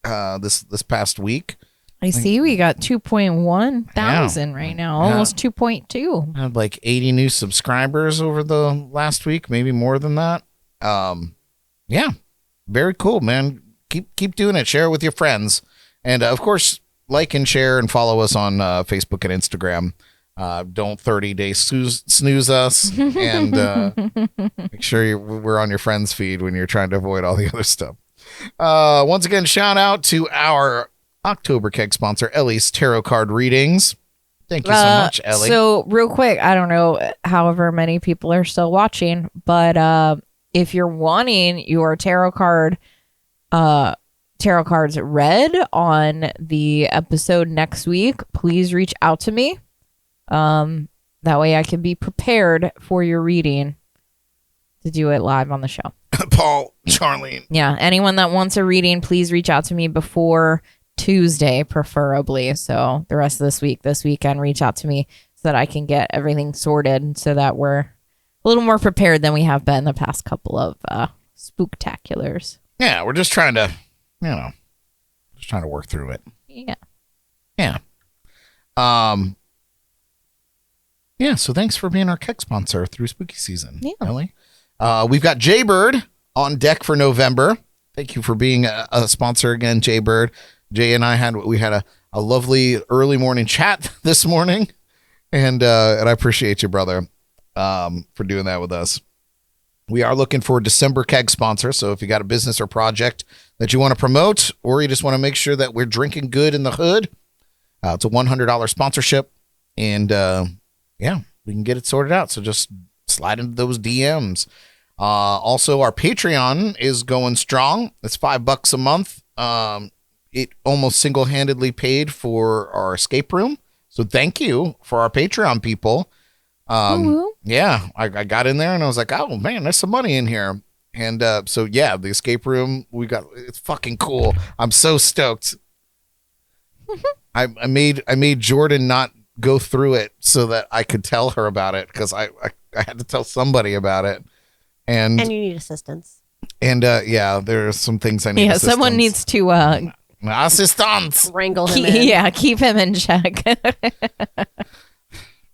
this past week. I see we got 2.1 thousand right now, almost 2.2. I had like 80 new subscribers over the last week, maybe more than that. Yeah, very cool, man. Keep doing it. Share it with your friends. And of course, like and share and follow us on Facebook and Instagram. Don't 30-day snooze us, and make sure we're on your friends feed when you're trying to avoid all the other stuff. Once again, shout out to our October keg sponsor, Elly's Tarot Card Readings. Thank you so much, Elly. So real quick, I don't know however many people are still watching, but if you're wanting your tarot cards read on the episode next week, please reach out to me. That way I can be prepared for your reading to do it live on the show. Paul, Charlene. Yeah, anyone that wants a reading, please reach out to me before Tuesday, preferably. So the rest of this weekend, reach out to me so that I can get everything sorted so that we're a little more prepared than we have been the past couple of spooktaculars. Yeah, we're just trying to, work through it. Yeah. Yeah. Yeah, so thanks for being our keg sponsor through spooky season, Elly. We've got Jaybird on deck for November. Thank you for being a sponsor again, Jaybird. Jay and I had a lovely early morning chat this morning, and I appreciate you, brother, for doing that with us. We are looking for a December keg sponsor, so if you got a business or project that you want to promote, or you just want to make sure that we're drinking good in the hood, it's a $100 sponsorship, and yeah, we can get it sorted out. So just slide into those DMs. Also, our Patreon is going strong. It's $5 a month. It almost single-handedly paid for our escape room. So thank you for our Patreon people. Yeah, I got in there and I was like, oh man, there's some money in here. And so yeah, the escape room it's fucking cool. I'm so stoked. I made Jordan not go through it so that I could tell her about it, because I had to tell somebody about it. And you need assistance. And yeah, there are some things I need. Yeah, someone needs to assistance. Wrangle him in. Yeah, keep him in check.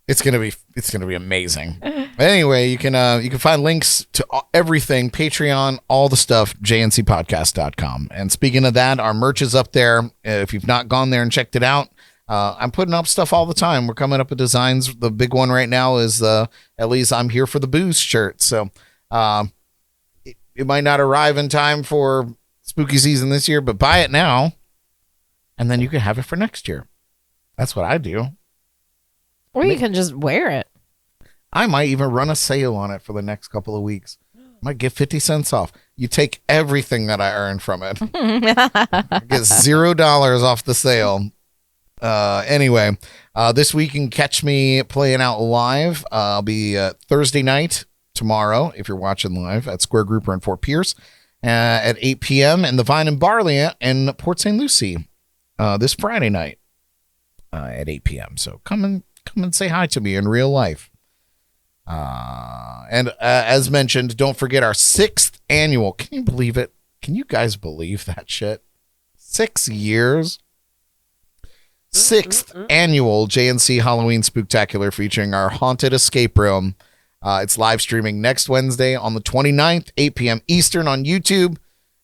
It's gonna be amazing. Anyway, you can find links to everything, Patreon, all the stuff, jncpodcast.com. And speaking of that, our merch is up there. If you've not gone there and checked it out, I'm putting up stuff all the time. We're coming up with designs. The big one right now is Elly's "I'm Here for the Booze" shirt. So it might not arrive in time for spooky season this year, but buy it now, and then you can have it for next year. That's what I do. Or you can just wear it. I might even run a sale on it for the next couple of weeks. Might get 50 cents off. You take everything that I earn from it. Get $0 off the sale. Anyway, this week you can catch me playing out live. I'll be Thursday night tomorrow, if you're watching live, at Square Grouper in Fort Pierce at 8 p.m. and the Vine and Barley in Port St. Lucie this Friday night at 8 p.m. So come and say hi to me in real life. And as mentioned, don't forget our 6th annual. Can you believe it? Can you guys believe that shit? 6 years. 6th annual JNC Halloween Spooktacular featuring our haunted escape room. It's live streaming next Wednesday on the 29th, 8 p.m. Eastern on YouTube.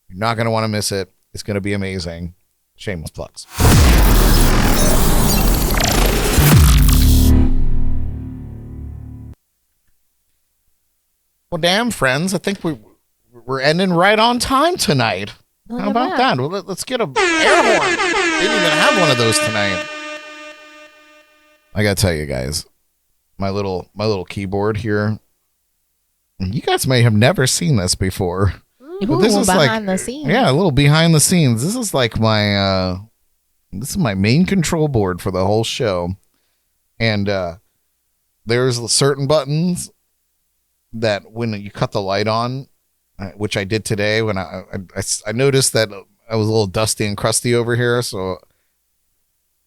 You're not going to want to miss it. It's going to be amazing. Shameless plugs. Well, damn, friends, I think we're ending right on time tonight. How about that? Well, let's get a air horn. They didn't even have one of those tonight. I gotta tell you guys, my little keyboard here. You guys may have never seen this before. But this is behind the scenes. Yeah, a little behind the scenes. This is like my main control board for the whole show, and there's certain buttons that when you cut the light on, which I did today when I noticed that I was a little dusty and crusty over here, so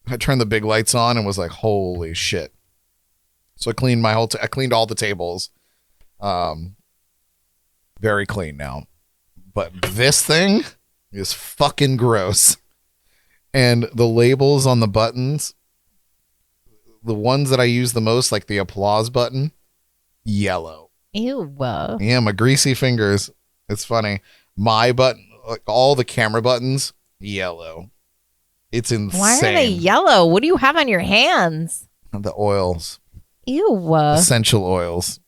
I turned the big lights on and was like, holy shit. So I cleaned I cleaned all the tables. Very clean now. But this thing is fucking gross. And the labels on the buttons, the ones that I use the most, like the applause button, yellow. Ew. Yeah, my greasy fingers. It's funny. My button, like all the camera buttons, yellow. It's insane. Why are they yellow? What do you have on your hands? The oils. Ew. Essential oils.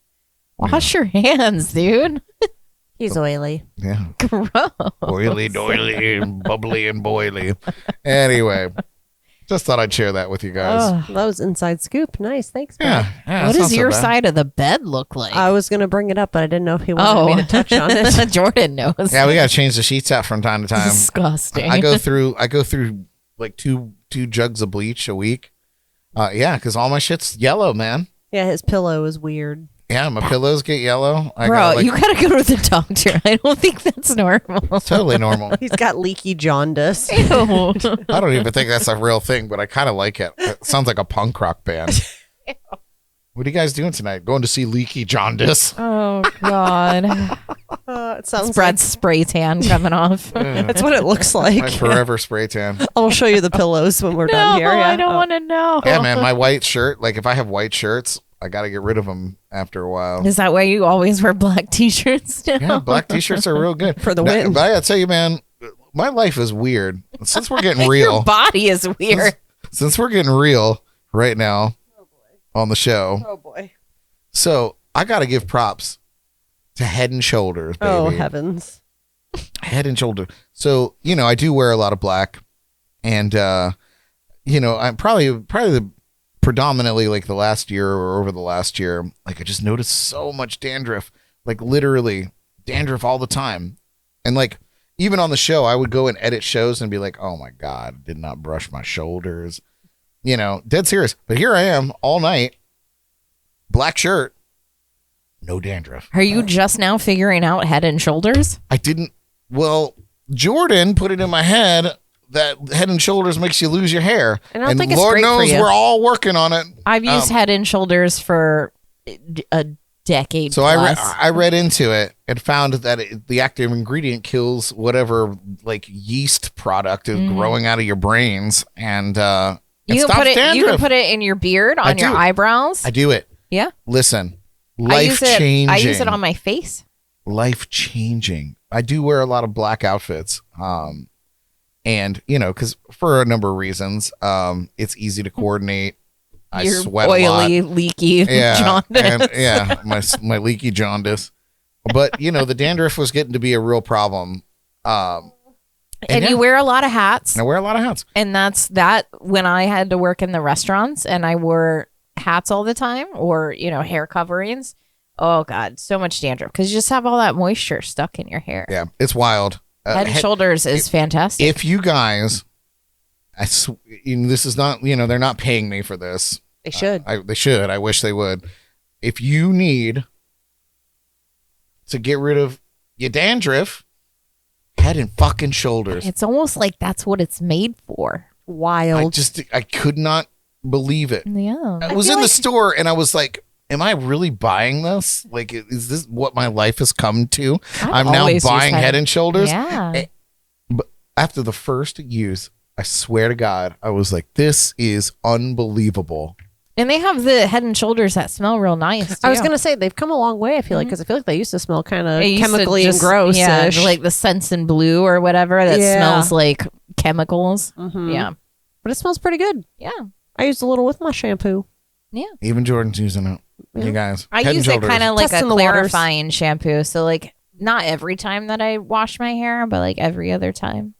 Wash your hands, dude. He's oily. Yeah. Gross. Oily, doily, and bubbly and boily. Anyway, just thought I'd share that with you guys. Ugh. That was inside scoop. Nice. Thanks, man. Yeah. What that's not does so your bad. side of the bed look like? I was going to bring it up, but I didn't know if he wanted me to touch on it. Jordan knows. Yeah, we got to change the sheets out from time to time. Disgusting. I go through like two jugs of bleach a week. Yeah, because all my shit's yellow, man. Yeah, his pillow is weird. Yeah, my pillows get yellow. Bro, you gotta go to the doctor. I don't think that's normal. It's totally normal. He's got leaky jaundice. Ew. I don't even think that's a real thing, but I kind of like it. It sounds like a punk rock band. What are you guys doing tonight? Going to see Leaky Jaundice? Oh God. It sounds Brad's spray tan coming off. That's what it looks like. My forever spray tan. I'll show you the pillows when we're done here. Yeah. I don't want to know. Yeah, man, my white shirt. Like if I have white shirts, I got to get rid of them after a while. Is that why you always wear black t-shirts now? Yeah, black t-shirts are real good For the win. But I gotta tell you, man, my life is weird. Since we're getting real, Your body is weird. since we're getting real right now on the show. Oh boy. So I got to give props to Head and Shoulders, baby. Oh heavens. Head and Shoulder. So, I do wear a lot of black, and I'm probably predominantly like the last year or over the last year, like I just noticed so much dandruff, like literally dandruff all the time. And like even on the show, I would go and edit shows and be like, oh my God, I did not brush my shoulders, dead serious. But here I am all night, black shirt, no dandruff. Are you just now figuring out Head and Shoulders? I didn't. Well, Jordan put it in my head that Head and Shoulders makes you lose your hair. And I don't think it's Lord great for knows you. we're all working on it. I've used Head and Shoulders for a decade So plus. I read into it and found that the active ingredient kills whatever like yeast product is growing out of your brains, and you stops dandruff. can put it in your beard, on your eyebrows. I do it. Yeah. Listen, life changing. I use it on my face. Life changing. I do wear a lot of black outfits. And because for a number of reasons, it's easy to coordinate. I Your sweat oily, a lot. leaky jaundice. And, my leaky jaundice. But the dandruff was getting to be a real problem. And you wear a lot of hats. I wear a lot of hats. And that's that when I had to work in the restaurants and I wore hats all the time, or hair coverings. Oh God, so much dandruff because you just have all that moisture stuck in your hair. Yeah, it's wild. Head and Shoulders is fantastic. If you guys, this is not, they're not paying me for this. They should. They should. I wish they would. If you need to get rid of your dandruff, Head and fucking Shoulders. It's almost like that's what it's made for. Wild. I could not believe it. Yeah. I was in the store and I was like, am I really buying this? Like, is this what my life has come to? I'm now always buying used Head and Shoulders. Yeah. But after the first use, I swear to God, I was like, this is unbelievable. And they have the Head and Shoulders that smell real nice. I was too. going to say they've come a long way, I feel like, because I feel like they used to smell kind of It used to chemically just- and gross. Yeah, like the Sense and Blue or whatever that Yeah. smells like chemicals. Yeah. But it smells pretty good. Yeah. I used a little with my shampoo. Yeah. Even Jordan's using it. You guys. I Head use and it Shoulders. kind of like Testing a the waters. clarifying shampoo. So like not every time that I wash my hair, but like every other time.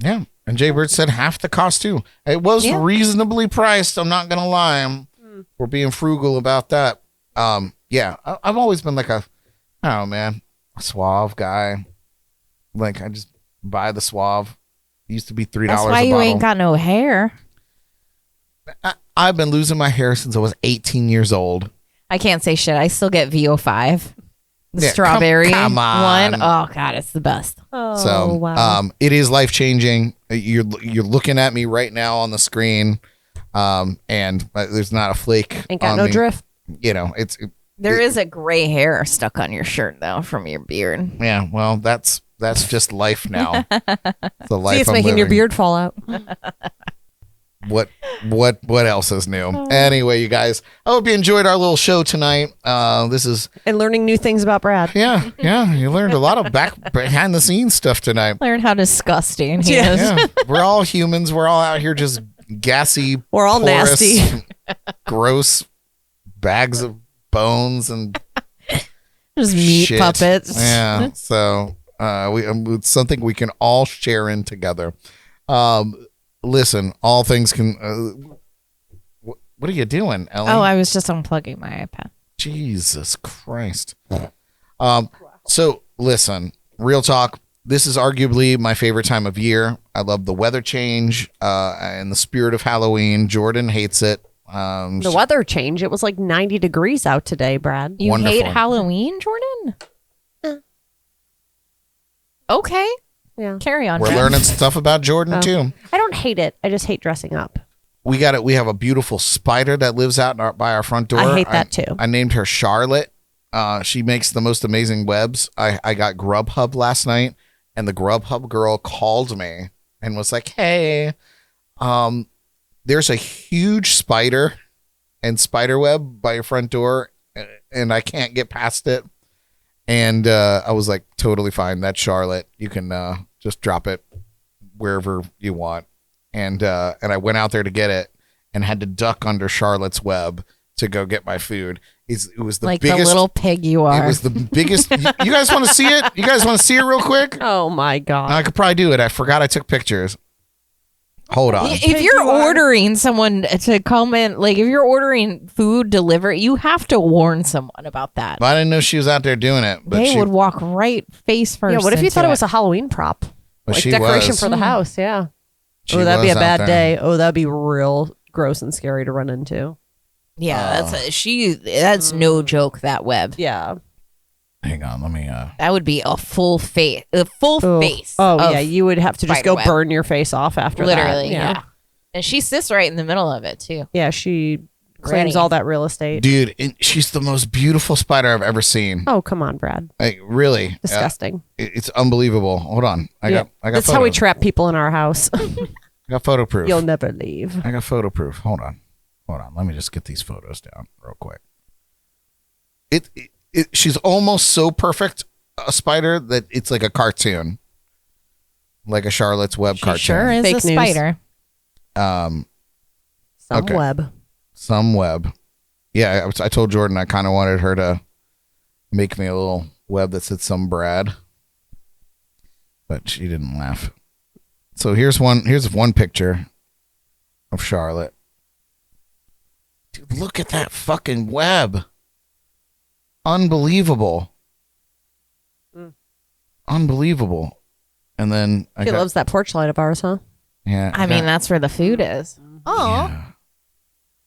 Yeah. And Jaybird said half the cost too. It was reasonably priced. I'm not going to lie. We're being frugal about that. Yeah. I've always been like I don't know, man, a Suave guy. Like I just buy the Suave. It used to be $3 That's a why you bottle. ain't got no hair. I've been losing my hair since I was 18 years old. I can't say shit. I still get VO5. The Yeah, strawberry come on. one. Oh God, it's the best. Oh, So, wow. it is life changing. You're looking at me right now on the screen, and there's not a flake. Ain't got on no me. drift. There is a gray hair stuck on your shirt though from your beard. Yeah, well, that's That's just life now. The life See, it's I'm making your living. beard fall out. What else is new? Anyway, you guys, I hope you enjoyed our little show tonight. This is And learning new things about Brad. yeah. You learned a lot of behind the scenes stuff tonight. Learn how disgusting he is. Yeah, we're all humans. We're all out here just gassy. We're all porous, nasty. gross bags of bones and Just meat shit. puppets. Yeah. So it's something we can all share in together. Listen, all things can. What are you doing, Ellie? Oh, I was just unplugging my iPad. Jesus Christ. So listen, real talk. This is arguably my favorite time of year. I love the weather change and the spirit of Halloween. Jordyn hates it. The weather change. It was like 90 degrees out today, Brad. You Wonderful. hate Halloween, Jordyn? Okay. Yeah. Carry on. We're Brad. learning stuff about Jordyn Oh. too. I don't hate it. I just hate dressing up. We got it. We have a beautiful spider that lives out by our front door. I hate that too. I named her Charlotte. She makes the most amazing webs. I got Grubhub last night, and the Grubhub girl called me and was like, "Hey, there's a huge spider and spider web by your front door, and I can't get past it." And I was like, "Totally fine. That's Charlotte. You can just drop it wherever you want." And I went out there to get it and had to duck under Charlotte's web to go get my food. It was the like biggest the little pig you are. It was the biggest. You guys want to see it? You guys want to see it real quick? Oh my God. I could probably do it. I forgot I took pictures. Hold on. If you're ordering someone to come in, like if you're ordering food delivery, you have to warn someone about that. I didn't know she was out there doing it. But They she, would walk right face first. Yeah, what if you into thought it was a Halloween prop? Well, Like she decoration was. for the house, yeah. She Oh, that'd be was a out bad there. day. Oh, that'd be real gross and scary to run into. Yeah, that's no joke. That web. Yeah. Hang on, let me. That would be a full face. Face. Oh, of yeah. You would have to just go spiderweb. burn your face off after Literally, that. yeah. And she sits right in the middle of it too. Yeah, she Granny. claims all that real estate. Dude, she's the most beautiful spider I've ever seen. Oh, come on, Brad. Like really, Disgusting. it's unbelievable. Hold on, I got. That's photo. how we trap people in our house. I got photo proof. You'll never leave. I got photo proof. Hold on. Let me just get these photos down real quick. She's almost so perfect a spider that it's like a cartoon, like a Charlotte's Web cartoon. Sure is Fake a news. spider. Some Okay. web. Some web. Yeah, I told Jordyn I kind of wanted her to make me a little web that said "some Brad," but she didn't laugh. So here's one picture of Charlotte. Dude, look at that fucking web. Unbelievable. Unbelievable. And then She loves that porch light of ours, huh? yeah. I mean, that's where the food is. Oh, yeah.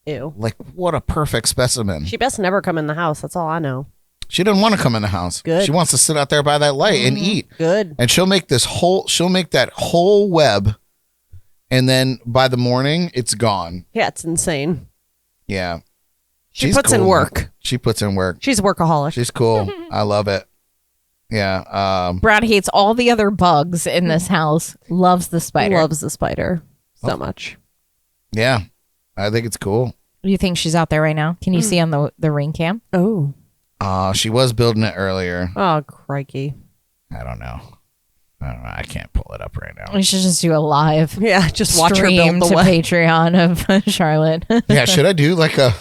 Ew. Like what a perfect specimen. She best never come in the house. That's all I know. She doesn't want to come in the house. Good. She wants to sit out there by that light and eat. Good. And she'll make that whole web, and then by the morning it's gone. Yeah, it's insane. Yeah. She She's puts in cool. work. She puts in work. She's a workaholic. She's cool. I love it. Yeah. Brad hates all the other bugs in this house. Loves the spider. Loves the spider so much. Yeah. I think it's cool. You think she's out there right now? Can you see on the ring cam? Oh. She was building it earlier. Oh, crikey. I don't know. I can't pull it up right now. We should just do a live Yeah, just watch her stream build the to web. Patreon of Charlotte. Yeah, should I do like a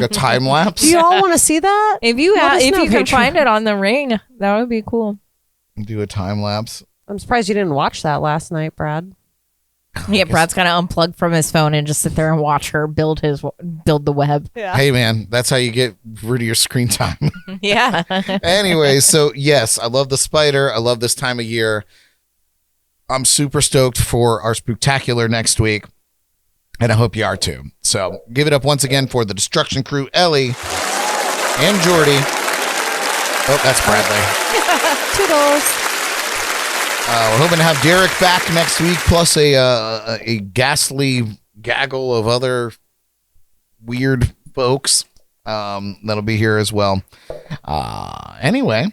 time lapse? Do you all want to see that? If you Let us know, can Patreon. find it on the ring, that would be cool. Do a time lapse. I'm surprised you didn't watch that last night, Brad. Yeah, Brad's gonna unplug from his phone and just sit there and watch her build the web. Yeah. Hey man, that's how you get rid of your screen time. Yeah. Anyway, so yes, I love the spider. I love this time of year. I'm super stoked for our Spooktacular next week, and I hope you are too. So give it up once again for the Destruction Crew, Elly and Jordy. Oh, that's Bradley. Toodles. We're hoping to have Derek back next week, plus a ghastly gaggle of other weird folks that'll be here as well. Anyway,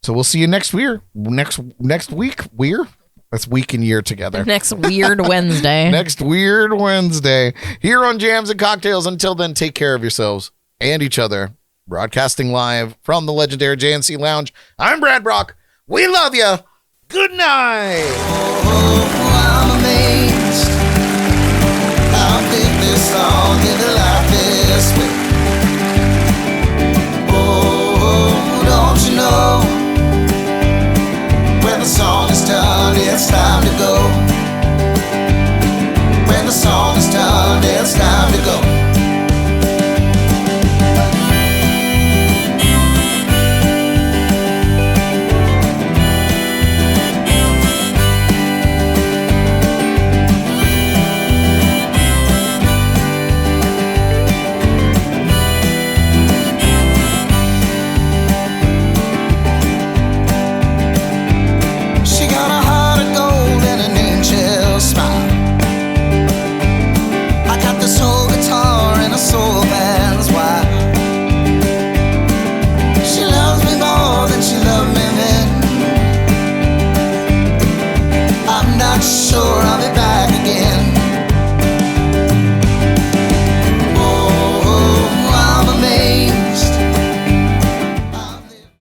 So we'll see you next week. Next week. That's week and year together. Next weird Wednesday. Next weird Wednesday here on Jams and Cocktails. Until then, take care of yourselves and each other. Broadcasting live from the legendary JNC Lounge. I'm Brad Brock. We love you. Good night. I'm amazed. I'll pick this song into life this way. Oh, don't you know? When the song is done, it's time to go. When the song is done, it's time to go. Sure, I'll be back.